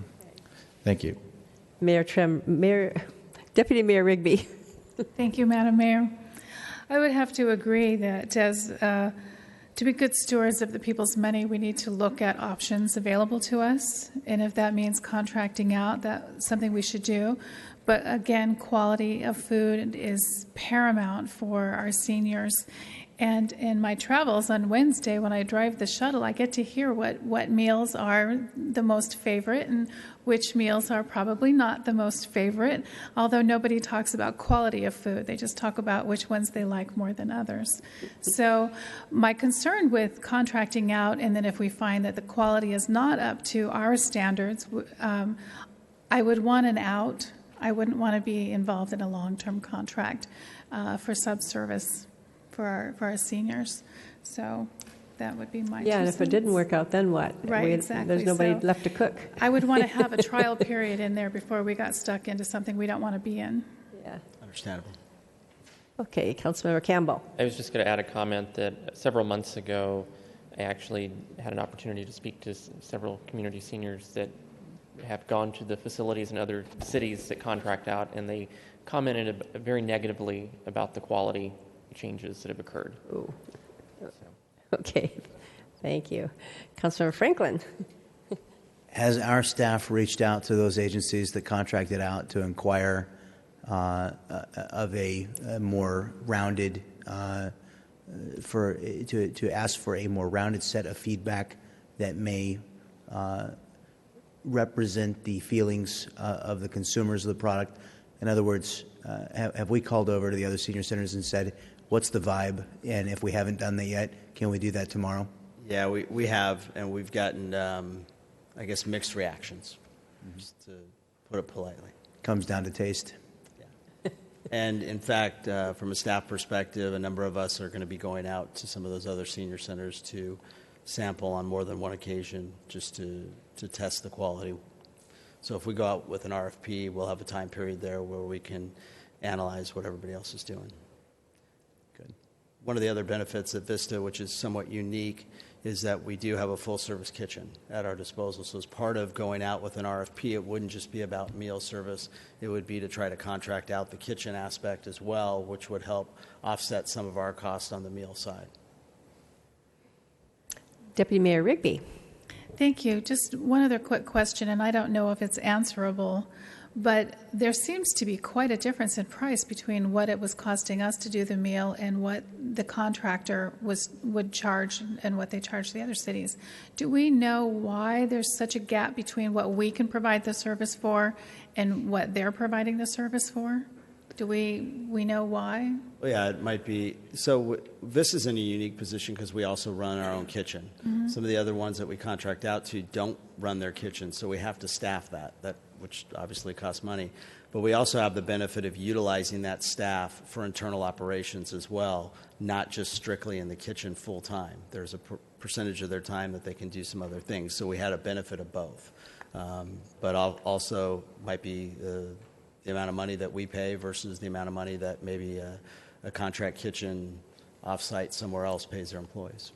thank you. Deputy Mayor Rigby. Thank you, Madam Mayor. I would have to agree that as to be good stewards of the people's money, we need to look at options available to us. And if that means contracting out, that's something we should do. But again, quality of food is paramount for our seniors. And in my travels on Wednesday, when I drive the shuttle, I get to hear what meals are the most favorite and which meals are probably not the most favorite, although nobody talks about quality of food. They just talk about which ones they like more than others. So my concern with contracting out, and then if we find that the quality is not up to our standards, I would want an out. I wouldn't want to be involved in a long-term contract for subservice for our seniors. So that would be my Yeah, and if it didn't work out, then what? Right, exactly. There's nobody left to cook. I would want to have a trial period in there before we got stuck into something we don't want to be in. Yeah. Understandable. Okay, Councilmember Campbell. I was just going to add a comment that several months ago, I actually had an opportunity to speak to several community seniors that have gone to the facilities in other cities that contract out, and they commented very negatively about the quality changes that have occurred. Ooh. Okay, thank you. Councilmember Franklin. Has our staff reached out to those agencies that contracted out to inquire of a more rounded, to ask for a more rounded set of feedback that may represent the feelings of the consumers of the product? In other words, have we called over to the other senior centers and said, what's the vibe? And if we haven't done that yet, can we do that tomorrow? Yeah, we have, and we've gotten, I guess, mixed reactions, just to put it politely. Comes down to taste. Yeah. And in fact, from a staff perspective, a number of us are going to be going out to some of those other senior centers to sample on more than one occasion, just to test the quality. So if we go out with an RFP, we'll have a time period there where we can analyze what everybody else is doing. Good. One of the other benefits at Vista, which is somewhat unique, is that we do have a full-service kitchen at our disposal. So as part of going out with an RFP, it wouldn't just be about meal service. It would be to try to contract out the kitchen aspect as well, which would help offset some of our costs on the meal side. Deputy Mayor Rigby. Thank you. Just one other quick question, and I don't know if it's answerable, but there seems to be quite a difference in price between what it was costing us to do the meal and what the contractor would charge and what they charge the other cities. Do we know why there's such a gap between what we can provide the service for and what they're providing the service for? Do we know why? Well, yeah, it might be. So this is in a unique position because we also run our own kitchen. Mm-hmm. Some of the other ones that we contract out to don't run their kitchen, so we have to staff that, which obviously costs money. But we also have the benefit of utilizing that staff for internal operations as well, not just strictly in the kitchen full time. There's a percentage of their time that they can do some other things, so we had a benefit of both. But also might be the amount of money that we pay versus the amount of money that maybe a contract kitchen offsite somewhere else pays their employees.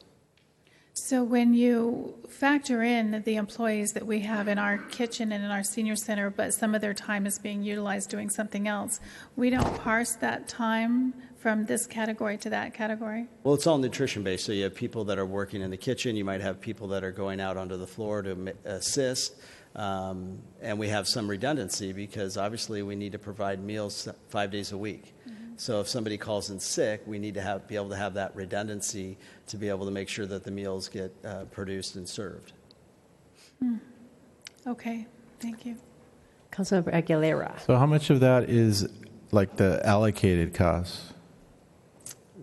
So when you factor in the employees that we have in our kitchen and in our senior center, but some of their time is being utilized doing something else, we don't parse that time from this category to that category? Well, it's all nutrition-based. So you have people that are working in the kitchen. You might have people that are going out onto the floor to assist. And we have some redundancy because obviously we need to provide meals 5 days a week. Mm-hmm. So if somebody calls in sick, we need to be able to have that redundancy to be able to make sure that the meals get produced and served. Okay, thank you. Councilmember Aguilera. So how much of that is like the allocated costs?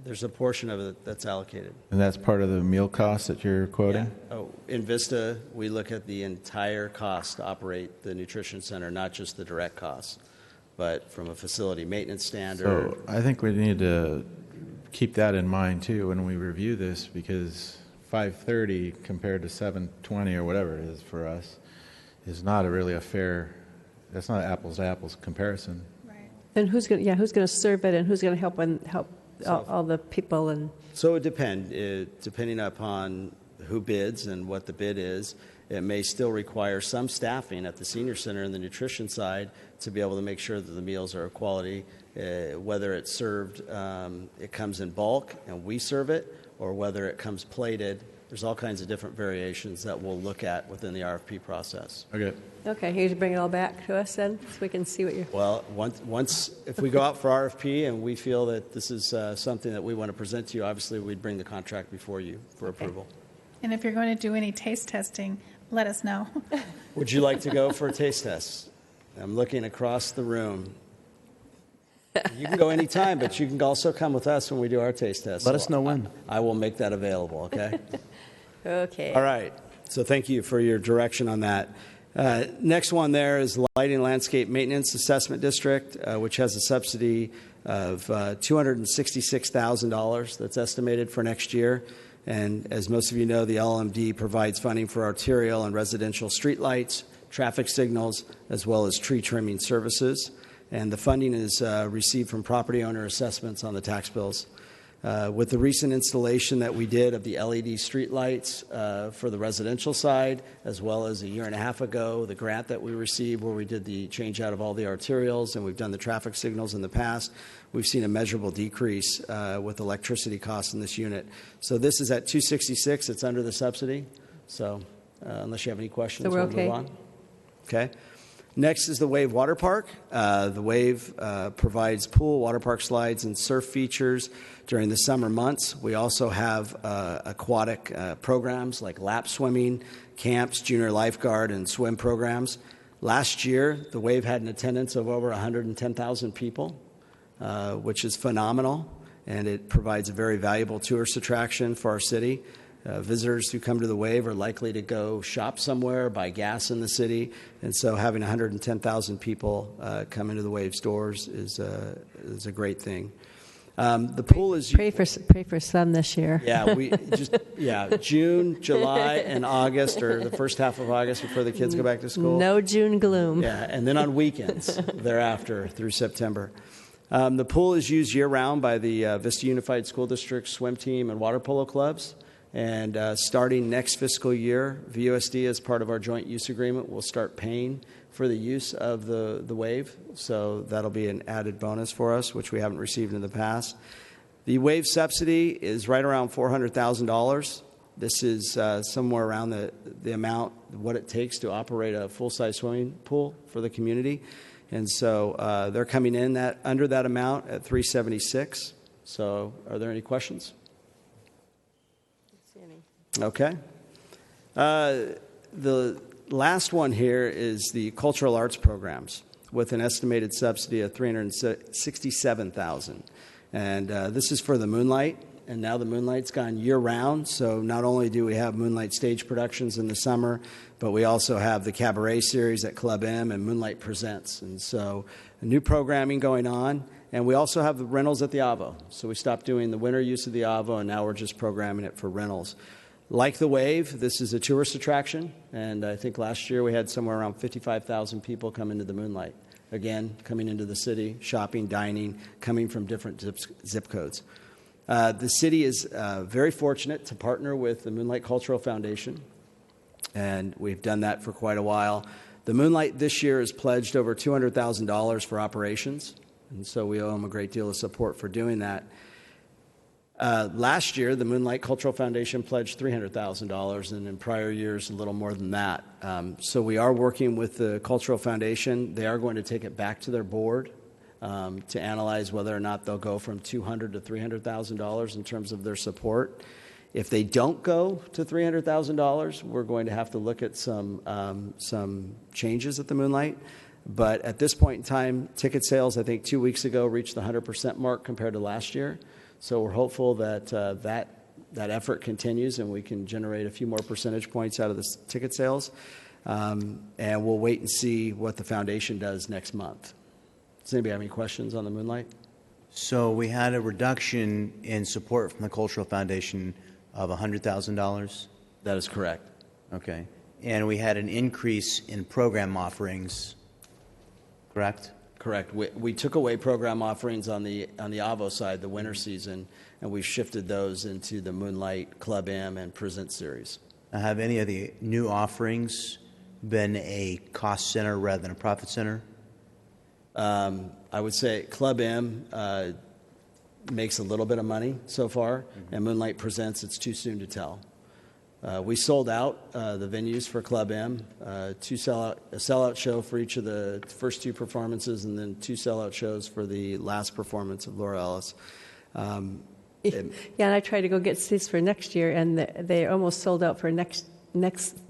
There's a portion of it that's allocated. And that's part of the meal costs that you're quoting? Yeah. Oh, in Vista, we look at the entire cost to operate the nutrition center, not just the direct costs, but from a facility maintenance standard. So I think we need to keep that in mind too when we review this, because 530 compared to 720 or whatever it is for us is not really a fair. That's not an apples to apples comparison. Right. And who's going to serve it, and who's going to help all the people? And so it would depend. Depending upon who bids and what the bid is, it may still require some staffing at the senior center and the nutrition side to be able to make sure that the meals are of quality, whether it's served, it comes in bulk and we serve it, or whether it comes plated. There's all kinds of different variations that we'll look at within the RFP process. Okay, you to bring it all back to us then, so we can see what you're... Well, once if we go out for RFP and we feel that this is something that we want to present to you, obviously we'd bring the contract before you for approval. And if you're going to do any taste testing, let us know. Would you like to go for a taste test? I'm looking across the room. You can go anytime, but you can also come with us when we do our taste test. Let us know when. I will make that available, okay? Okay. All right. So thank you for your direction on that. Next one there is Lighting Landscape Maintenance Assessment District, which has a subsidy of $266,000 that's estimated for next year. And as most of you know, the LMD provides funding for arterial and residential streetlights, traffic signals, as well as tree trimming services. And the funding is received from property owner assessments on the tax bills. With the recent installation that we did of the LED streetlights for the residential side, as well as a year and a half ago, the grant that we received where we did the change out of all the arterials and we've done the traffic signals in the past, we've seen a measurable decrease with electricity costs in this unit. So this is at $266. It's under the subsidy. So unless you have any questions, so we're okay. We'll move on. Okay. Next is the Wave Water Park. The Wave provides pool, water park slides, and surf features during the summer months. We also have aquatic programs like lap swimming, camps, junior lifeguard, and swim programs. Last year, the Wave had an attendance of over 110,000 people, which is phenomenal, and it provides a very valuable tourist attraction for our city. Visitors who come to the Wave are likely to go shop somewhere, buy gas in the city, and so having 110,000 people come into the Wave's doors is a great thing. The pool is pray for sun this year. June, July, and August, or the first half of August before the kids go back to school. No June gloom. Yeah, and then on weekends thereafter through September. The pool is used year-round by the Vista Unified School District swim team and water polo clubs. And starting next fiscal year, VUSD, as part of our joint use agreement, will start paying for the use of the Wave. So that'll be an added bonus for us, which we haven't received in the past. The Wave subsidy is right around $400,000. This is somewhere around the amount, what it takes to operate a full-size swimming pool for the community. And so they're coming in under that amount at $376. So are there any questions? Okay. The last one here is the cultural arts programs with an estimated subsidy of $367,000. And this is for the Moonlight. And now the Moonlight's gone year-round, so not only do we have Moonlight stage productions in the summer, but we also have the Cabaret series at Club M and Moonlight Presents. And so new programming going on. And we also have the rentals at the AVO. So we stopped doing the winter use of the AVO, and now we're just programming it for rentals. Like the Wave, this is a tourist attraction. And I think last year we had somewhere around 55,000 people come into the Moonlight. Again, coming into the city, shopping, dining, coming from different zip codes. The city is very fortunate to partner with the Moonlight Cultural Foundation, and we've done that for quite a while. The Moonlight this year has pledged over $200,000 for operations, and so we owe them a great deal of support for doing that. Last year, the Moonlight Cultural Foundation pledged $300,000, and in prior years, a little more than that. So we are working with the Cultural Foundation. They are going to take it back to their board to analyze whether or not they'll go from $200,000 to $300,000 in terms of their support. If they don't go to $300,000, we're going to have to look at some changes at the Moonlight. But at this point in time, ticket sales, I think 2 weeks ago, reached the 100% mark compared to last year. So we're hopeful that that effort continues and we can generate a few more percentage points out of the ticket sales. And we'll wait and see what the foundation does next month. Does anybody have any questions on the Moonlight? So we had a reduction in support from the Cultural Foundation of $100,000? That is correct. Okay. And we had an increase in program offerings, correct? Correct. We took away program offerings on the AVO side, the winter season, and we shifted those into the Moonlight, Club M, and Present series. Now, have any of the new offerings been a cost center rather than a profit center? I would say Club M makes a little bit of money so far, and Moonlight Presents, it's too soon to tell. We sold out the venues for Club M, a sellout show for each of the first two performances, and then 2 sellout shows for the last performance of Laura Ellis. Yeah, and I tried to go get seats for next year, and they almost sold out for next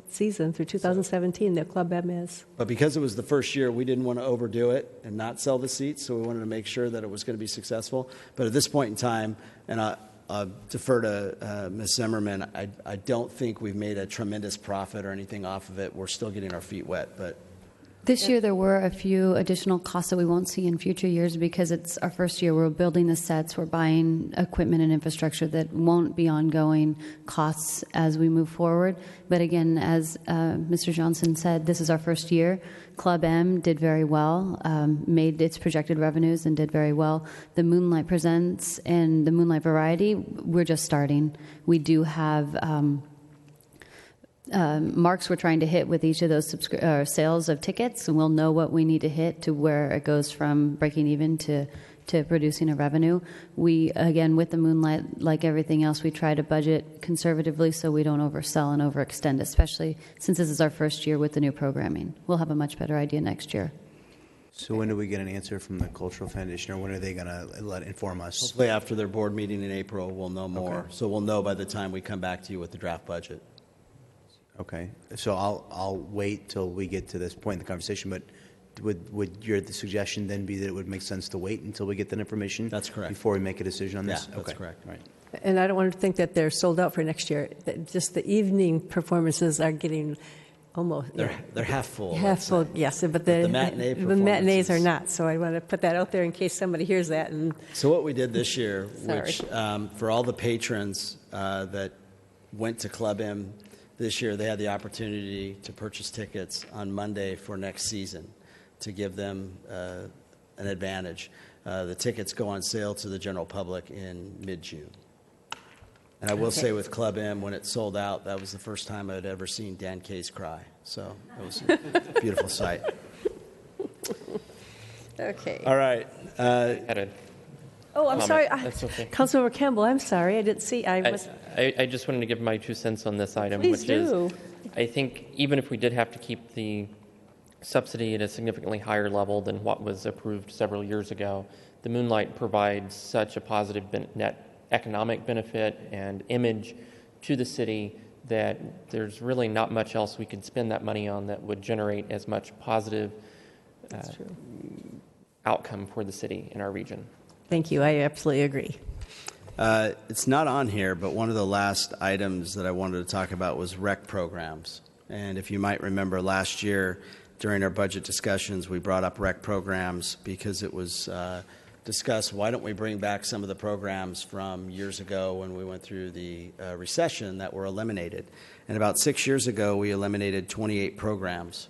season through 2017. The Club M is. But because it was the first year, we didn't want to overdo it and not sell the seats, so we wanted to make sure that it was going to be successful. But at this point in time, and I'll defer to Ms. Zimmerman, I don't think we've made a tremendous profit or anything off of it. We're still getting our feet wet, but. This year there were a few additional costs that we won't see in future years because it's our first year. We're building the sets, we're buying equipment and infrastructure that won't be ongoing costs as we move forward. But again, as Mr. Johnson said, this is our first year. Club M did very well, made its projected revenues and did very well. The Moonlight Presents and the Moonlight Variety, we're just starting. We do have marks we're trying to hit with each of those sales of tickets, and we'll know what we need to hit to where it goes from breaking even to producing a revenue. We, again, with the Moonlight, like everything else, we try to budget conservatively so we don't oversell and overextend, especially since this is our first year with the new programming. We'll have a much better idea next year. So when do we get an answer from the Cultural Foundation, or when are they going to inform us? Hopefully after their board meeting in April, we'll know more. Okay. So we'll know by the time we come back to you with the draft budget. Okay, so I'll wait till we get to this point in the conversation, but would the suggestion then be that it would make sense to wait until we get that information? That's correct. Before we make a decision on this? Yeah, that's okay. correct. Right. And I don't want to think that they're sold out for next year. Just the evening performances are getting almost. They're half full. Half full, yes, but the matinees are not. So I want to put that out there in case somebody hears that. And so what we did this year, Sorry. which for all the patrons that went to Club M this year, they had the opportunity to purchase tickets on Monday for next season to give them an advantage. The tickets go on sale to the general public in mid-June. And I will say with Club M, when it sold out, that was the first time I'd ever seen Dan Case cry. So it was a beautiful sight. Okay. All right. Oh, I'm sorry. That's okay. Councilmember Campbell, I'm sorry. I didn't see. I just wanted to give my 2 cents on this item, Please which do. is, I think even if we did have to keep the subsidy at a significantly higher level than what was approved several years ago, the Moonlight provides such a positive net economic benefit and image to the city that there's really not much else we could spend that money on that would generate as much positive outcome for the city in our region. Thank you. I absolutely agree. It's not on here, but one of the last items that I wanted to talk about was rec programs. And if you might remember last year during our budget discussions, we brought up rec programs because it was discussed, why don't we bring back some of the programs from years ago when we went through the recession that were eliminated. And about 6 years ago, we eliminated 28 programs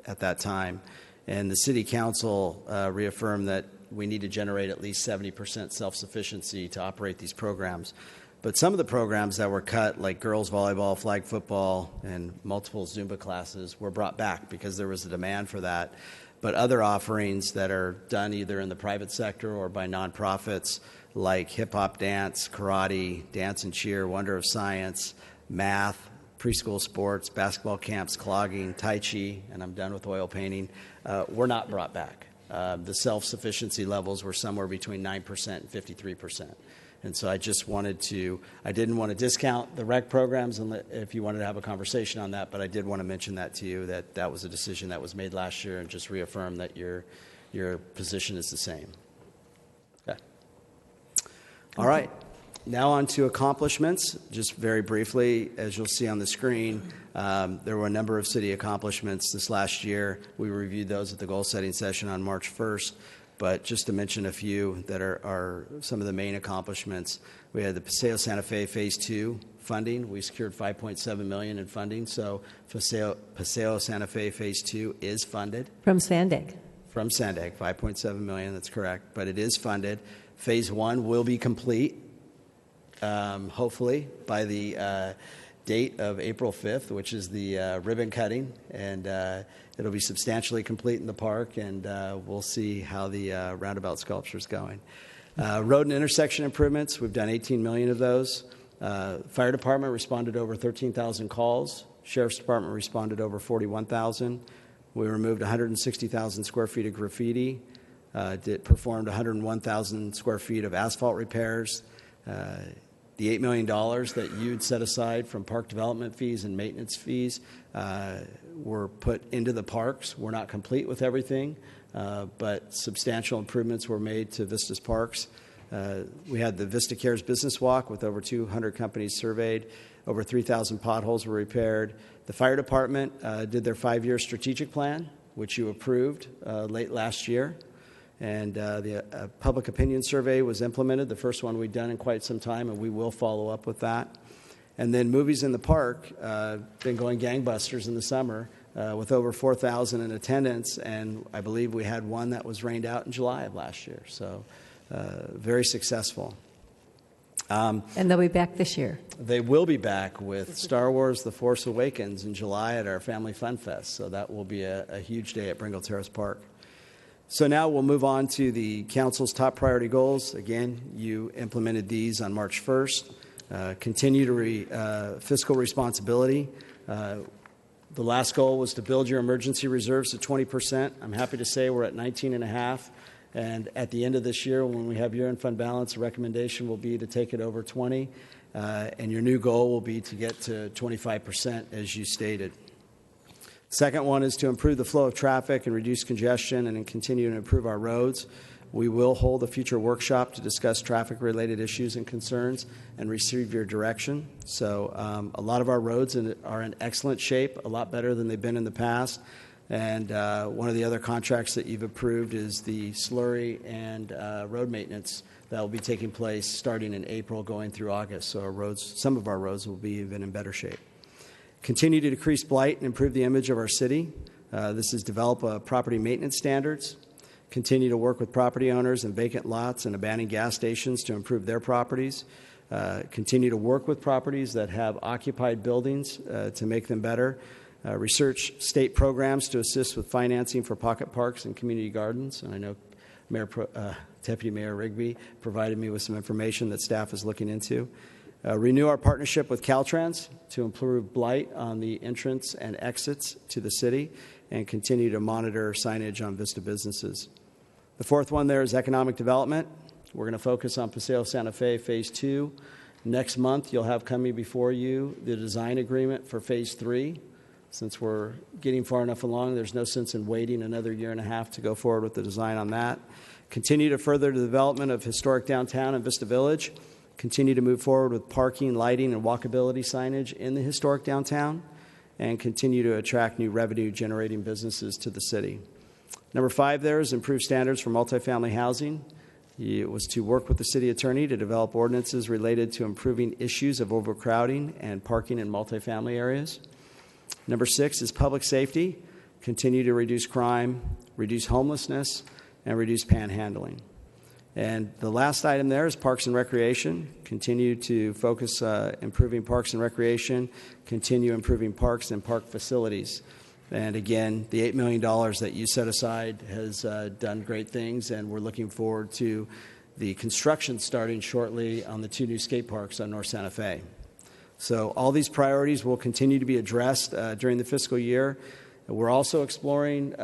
at that time. And the City Council reaffirmed that we need to generate at least 70% self-sufficiency to operate these programs. But some of the programs that were cut, like girls volleyball, flag football, and multiple Zumba classes, were brought back because there was a demand for that. But other offerings that are done either in the private sector or by nonprofits, like hip-hop dance, karate, dance and cheer, wonder of science, math, preschool sports, basketball camps, clogging, tai chi, and I'm done with oil painting, were not brought back. The self-sufficiency levels were somewhere between 9% and 53%. And so I didn't want to discount the rec programs if you wanted to have a conversation on that, but I did want to mention that to you, that was a decision that was made last year, and just reaffirm that your position is the same. Okay. All right. Now on to accomplishments. Just very briefly, as you'll see on the screen, there were a number of city accomplishments this last year. We reviewed those at the goal-setting session on March 1st. But just to mention a few that are some of the main accomplishments, we had the Paseo Santa Fe Phase 2 funding. We secured $5.7 million in funding, so Paseo Santa Fe Phase 2 is funded. From Sandag. From Sandag, $5.7 million, that's correct, but it is funded. Phase 1 will be complete, hopefully, by the date of April 5th, which is the ribbon cutting, and it'll be substantially complete in the park, and we'll see how the roundabout sculpture is going. Road and intersection improvements, we've done 18 million of those. Fire department responded to over 13,000 calls. Sheriff's department responded to over 41,000. We removed 160,000 square feet of graffiti, performed 101,000 square feet of asphalt repairs. The $8 million that you'd set aside from park development fees and maintenance fees were put into the parks. We're not complete with everything, but substantial improvements were made to Vista's parks. We had the Vista Cares Business Walk with over 200 companies surveyed. Over 3,000 potholes were repaired. The fire department did their 5-year strategic plan, which you approved late last year. And the public opinion survey was implemented, the first one we've done in quite some time, and we will follow up with that. And then movies in the park, been going gangbusters in the summer with over 4,000 in attendance, and I believe we had one that was rained out in July of last year. So very successful. And they'll be back this year. They will be back with Star Wars The Force Awakens in July at our Family Fun Fest. So that will be a huge day at Bringle Terrace Park. So now we'll move on to the council's top priority goals. Again, you implemented these on March 1st. Continue to fiscal responsibility. The last goal was to build your emergency reserves to 20%. I'm happy to say we're at 19.5%. And at the end of this year, when we have year-end fund balance, the recommendation will be to take it over 20. And your new goal will be to get to 25%, as you stated. Second one is to improve the flow of traffic and reduce congestion and continue to improve our roads. We will hold a future workshop to discuss traffic-related issues and concerns and receive your direction. So a lot of our roads are in excellent shape, a lot better than they've been in the past. And one of the other contracts that you've approved is the slurry and road maintenance that will be taking place starting in April going through August. So our roads, some of our roads will be even in better shape. Continue to decrease blight and improve the image of our city. This is develop property maintenance standards. Continue to work with property owners and vacant lots and abandoned gas stations to improve their properties. Continue to work with properties that have occupied buildings to make them better. Research state programs to assist with financing for pocket parks and community gardens. And I know Deputy Mayor Rigby provided me with some information that staff is looking into. Renew our partnership with Caltrans to improve blight on the entrance and exits to the city, and continue to monitor signage on Vista businesses. The fourth one there is economic development. We're going to focus on Paseo Santa Fe Phase 2. Next month, you'll have coming before you the design agreement for Phase 3. Since we're getting far enough along, there's no sense in waiting another year and a half to go forward with the design on that. Continue to further the development of historic downtown and Vista Village. Continue to move forward with parking, lighting, and walkability signage in the historic downtown, and continue to attract new revenue-generating businesses to the city. Number 5 there is improve standards for multifamily housing. It was to work with the city attorney to develop ordinances related to improving issues of overcrowding and parking in multifamily areas. Number 6 is public safety. Continue to reduce crime, reduce homelessness, and reduce panhandling. And the last item there is Parks and Recreation. Continue to focus improving Parks and Recreation, continue improving parks and park facilities. And again, the $8 million that you set aside has done great things, and we're looking forward to the construction starting shortly on the 2 new skate parks on North Santa Fe. So all these priorities will continue to be addressed during the fiscal year. We're also exploring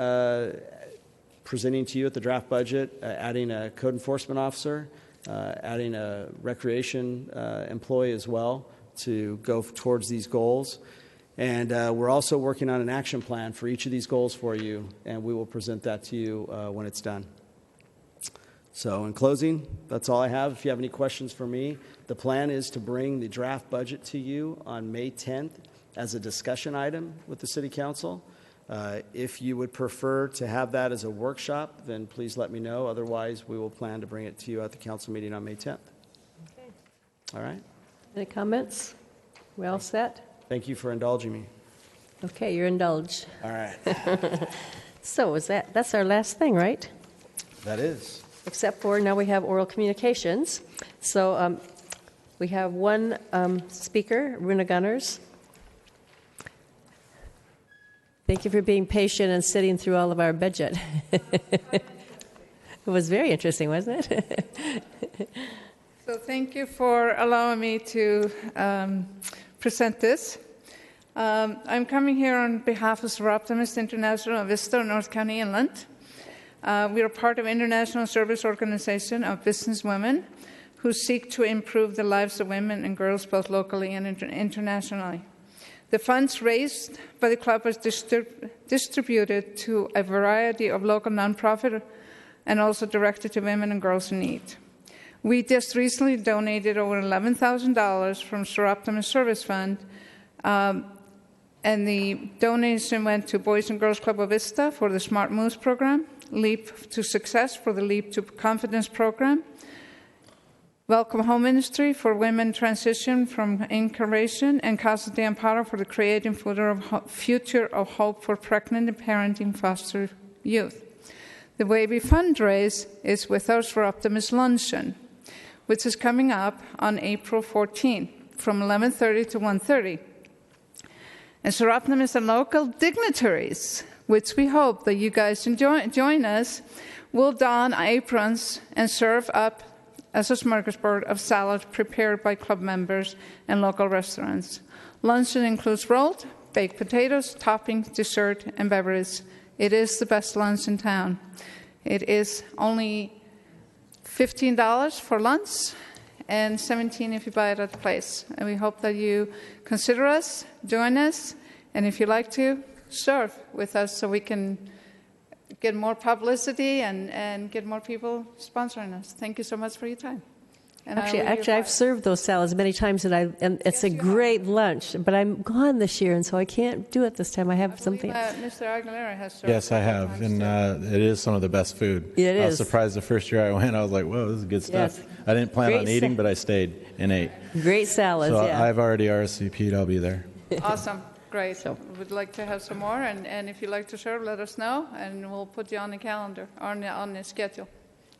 presenting to you at the draft budget, adding a code enforcement officer, adding a recreation employee as well to go towards these goals. And we're also working on an action plan for each of these goals for you, and we will present that to you when it's done. So in closing, that's all I have. If you have any questions for me, the plan is to bring the draft budget to you on May 10th as a discussion item with the City Council. If you would prefer to have that as a workshop, then please let me know. Otherwise, we will plan to bring it to you at the council meeting on May 10th. Okay. All right. Any comments? We all set? Thank you for indulging me. Okay, you're indulged. All right. So that's our last thing, right? That is. Except for now we have oral communications. So we have one speaker, Runa Gunners. Thank you for being patient and sitting through all of our budget. It was very interesting, wasn't it? So thank you for allowing me to present this. I'm coming here on behalf of Seroptimus International of Vista, North County Inland. We are part of an international service organization of businesswomen who seek to improve the lives of women and girls both locally and internationally. The funds raised by the club was distributed to a variety of local nonprofit and also directed to women and girls in need. We just recently donated over $11,000 from Seroptimus Service Fund, and the donation went to Boys and Girls Club of Vista for the Smart Moves program, Leap to Success for the Leap to Confidence program, Welcome Home Ministry for Women Transition from Incarceration, and Casa de Amparo for the Creating Future of Hope for Pregnant and Parenting Foster Youth. The way we fundraise is with our Seroptimus Luncheon, which is coming up on April 14 from 11:30 to 1:30. And Seroptimus and local dignitaries, which we hope that you guys join us, will don aprons and serve up as a smorgasbord of salad prepared by club members and local restaurants. Luncheon includes rolled, baked potatoes, toppings, dessert, and beverages. It is the best lunch in town. It is only $15 for lunch and $17 if you buy it at the place. And we hope that you consider us, join us, and if you like to, serve with us so we can get more publicity and get more people sponsoring us. Thank you so much for your time. And actually, I've served those salads many times, and it's a great lunch. But I'm gone this year, and so I can't do it this time. I have something. Mr. Aguilera has served. Yes, I have, and it is some of the best food. It is. I was surprised the first year I went. I was like, "Whoa, this is good stuff." Yes. I didn't plan on eating, but I stayed and ate. Great salads. So yeah. I've already RSVP'd. I'll be there. Awesome. Great. So we'd like to have some more, and if you'd like to serve, let us know, and we'll put you on the calendar, on the schedule.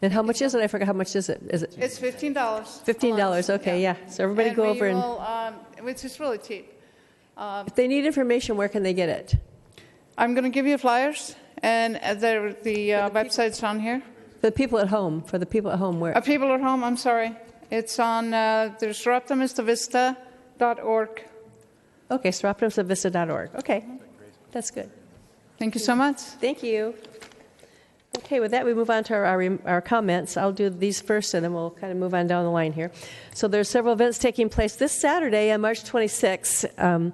And how much is it? I forgot how much is it. Is it? It's $15. $15. Okay, yeah. So everybody and go over which is really cheap. If they need information, where can they get it? I'm going to give you flyers, and the website's on here. For the people at home. For the people at home, where? People at home. I'm sorry. It's on, there's optimistvista.org. Okay, so optimistvista.org. Okay, that's good. Thank you so much. Thank you. Okay, with that, we move on to our comments. I'll do these first, and then we'll kind of move on down the line here. So there's several events taking place this Saturday on March 26th, and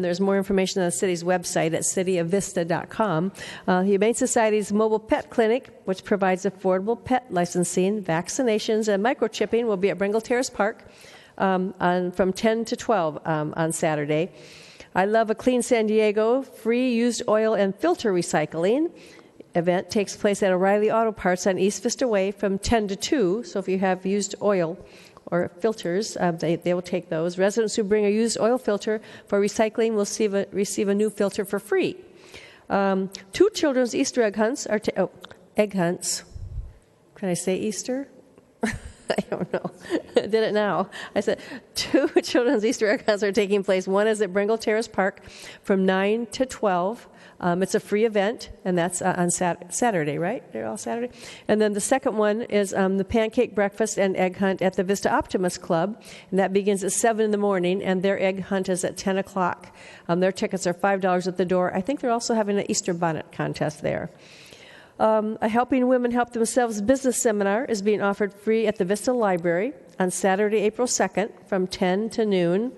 there's more information on the city's website at cityofvista.com. The Humane Society's mobile pet clinic, which provides affordable pet licensing, vaccinations, and microchipping, will be at Bringle Terrace Park from 10 to 12 on Saturday. I Love a Clean San Diego, free used oil and filter recycling event takes place at O'Reilly Auto Parts on East Vista Way from 10 to 2. So if you have used oil or filters, they will take those. Residents who bring a used oil filter for recycling will receive a new filter for free. 2 children's Easter egg hunts are egg hunts. Can I say Easter? I don't know. I did it now. I said 2 children's Easter egg hunts are taking place. One is at Bringle Terrace Park from 9 to 12. It's a free event, and that's on Saturday, right? They're all Saturday. And then the second one is the pancake breakfast and egg hunt at the Vista Optimist Club, and that begins at 7 in the morning, and their egg hunt is at 10 o'clock. Their tickets are $5 at the door. I think they're also having an Easter bonnet contest there. A Helping Women Help Themselves business seminar is being offered free at the Vista Library on Saturday, April 2nd from 10 to noon.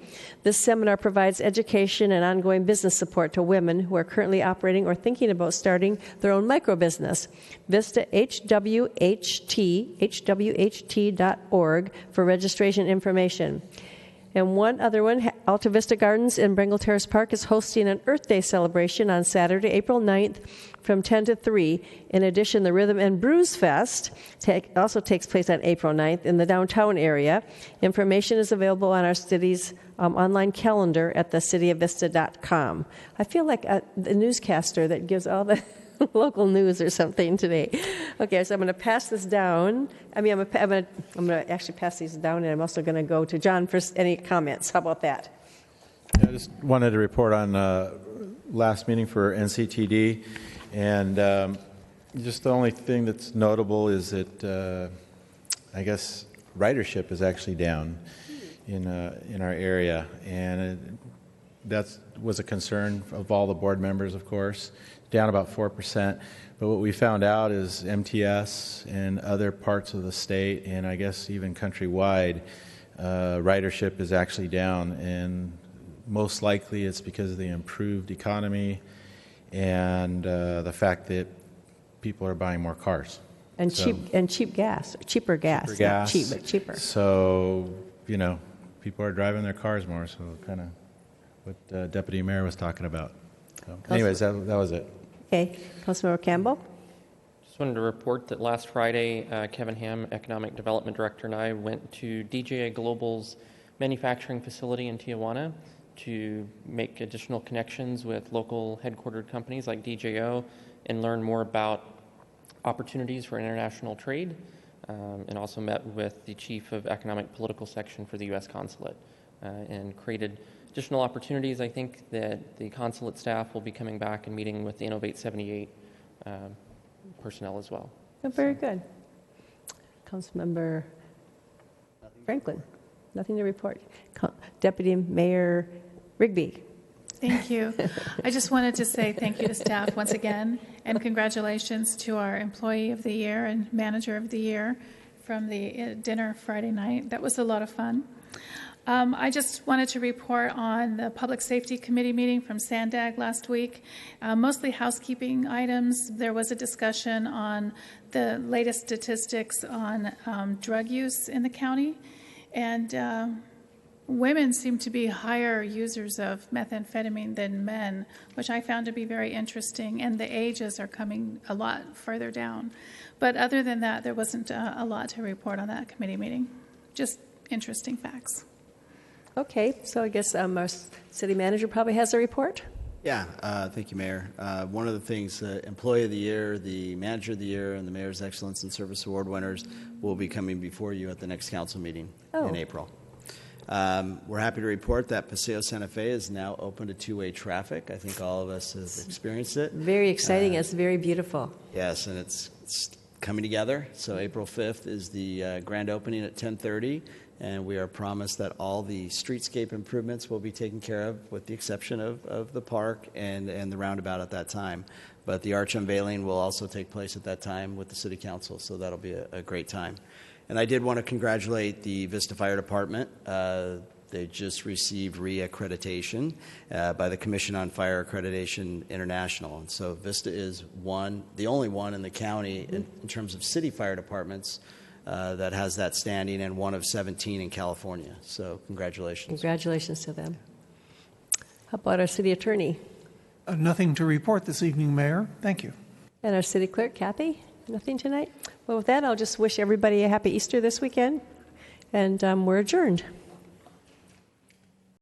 This seminar provides education and ongoing business support to women who are currently operating or thinking about starting their own microbusiness. Vista hwht.org for registration information. And one other one, Alta Vista Gardens in Bringle Terrace Park is hosting an Earth Day celebration on Saturday, April 9th from 10 to 3. In addition, the Rhythm and Brews Fest also takes place on April 9th in the downtown area. Information is available on our city's online calendar at thecityofvista.com. I feel like the newscaster that gives all the local news or something today. Okay, so I'm going to pass this down. I'm going to actually pass these down, and I'm also going to go to John for any comments. How about that? I just wanted to report on last meeting for NCTD, and just the only thing that's notable is that I guess ridership is actually down in our area, and that was a concern of all the board members, of course. Down about 4%. But what we found out is MTS and other parts of the state, and I guess even countrywide, ridership is actually down. And most likely it's because of the improved economy and the fact that people are buying more cars. And cheaper gas. Not cheap, but cheaper. So, people are driving their cars more, so kind of what Deputy Mayor was talking about. So, anyways, that was it. Okay. Councilmember Campbell? Just wanted to report that last Friday, Kevin Ham, Economic Development Director, and I went to DJA Global's manufacturing facility in Tijuana to make additional connections with local headquartered companies like DJO and learn more about opportunities for international trade, and also met with the Chief of Economic Political Section for the U.S. Consulate and created additional opportunities. I think that the consulate staff will be coming back and meeting with the Innovate 78 personnel as well. Oh, very good. Councilmember Franklin, nothing to report. Deputy Mayor Rigby. Thank you. I just wanted to say thank you to staff once again, and congratulations to our Employee of the Year and Manager of the Year from the dinner Friday night. That was a lot of fun. I just wanted to report on the Public Safety Committee meeting from SANDAG last week. Mostly housekeeping items. There was a discussion on the latest statistics on drug use in the county. And women seem to be higher users of methamphetamine than men, which I found to be very interesting. And the ages are coming a lot further down. But other than that, there wasn't a lot to report on that committee meeting. Just interesting facts. Okay, so I guess our city manager probably has a report. Yeah, thank you, Mayor. One of the things, Employee of the Year, the Manager of the Year, and the Mayor's Excellence in Service Award winners will be coming before you at the next council meeting in April. We're happy to report that Paseo Santa Fe is now open to two-way traffic. I think all of us have experienced it. Very exciting. It's very beautiful. Yes, and it's coming together. So April 5th is the grand opening at 10:30, and we are promised that all the streetscape improvements will be taken care of, with the exception of the park and the roundabout at that time. But the arch unveiling will also take place at that time with the City Council, so that'll be a great time. And I did want to congratulate the Vista Fire Department. They just received reaccreditation by the Commission on Fire Accreditation International. And so Vista is the only one in the county in terms of city fire departments that has that standing, and one of 17 in California. So congratulations. Congratulations to them. How about our city attorney? Nothing to report this evening, Mayor. Thank you. And our city clerk, Kathy? Nothing tonight? Well, with that, I'll just wish everybody a happy Easter this weekend, and we're adjourned.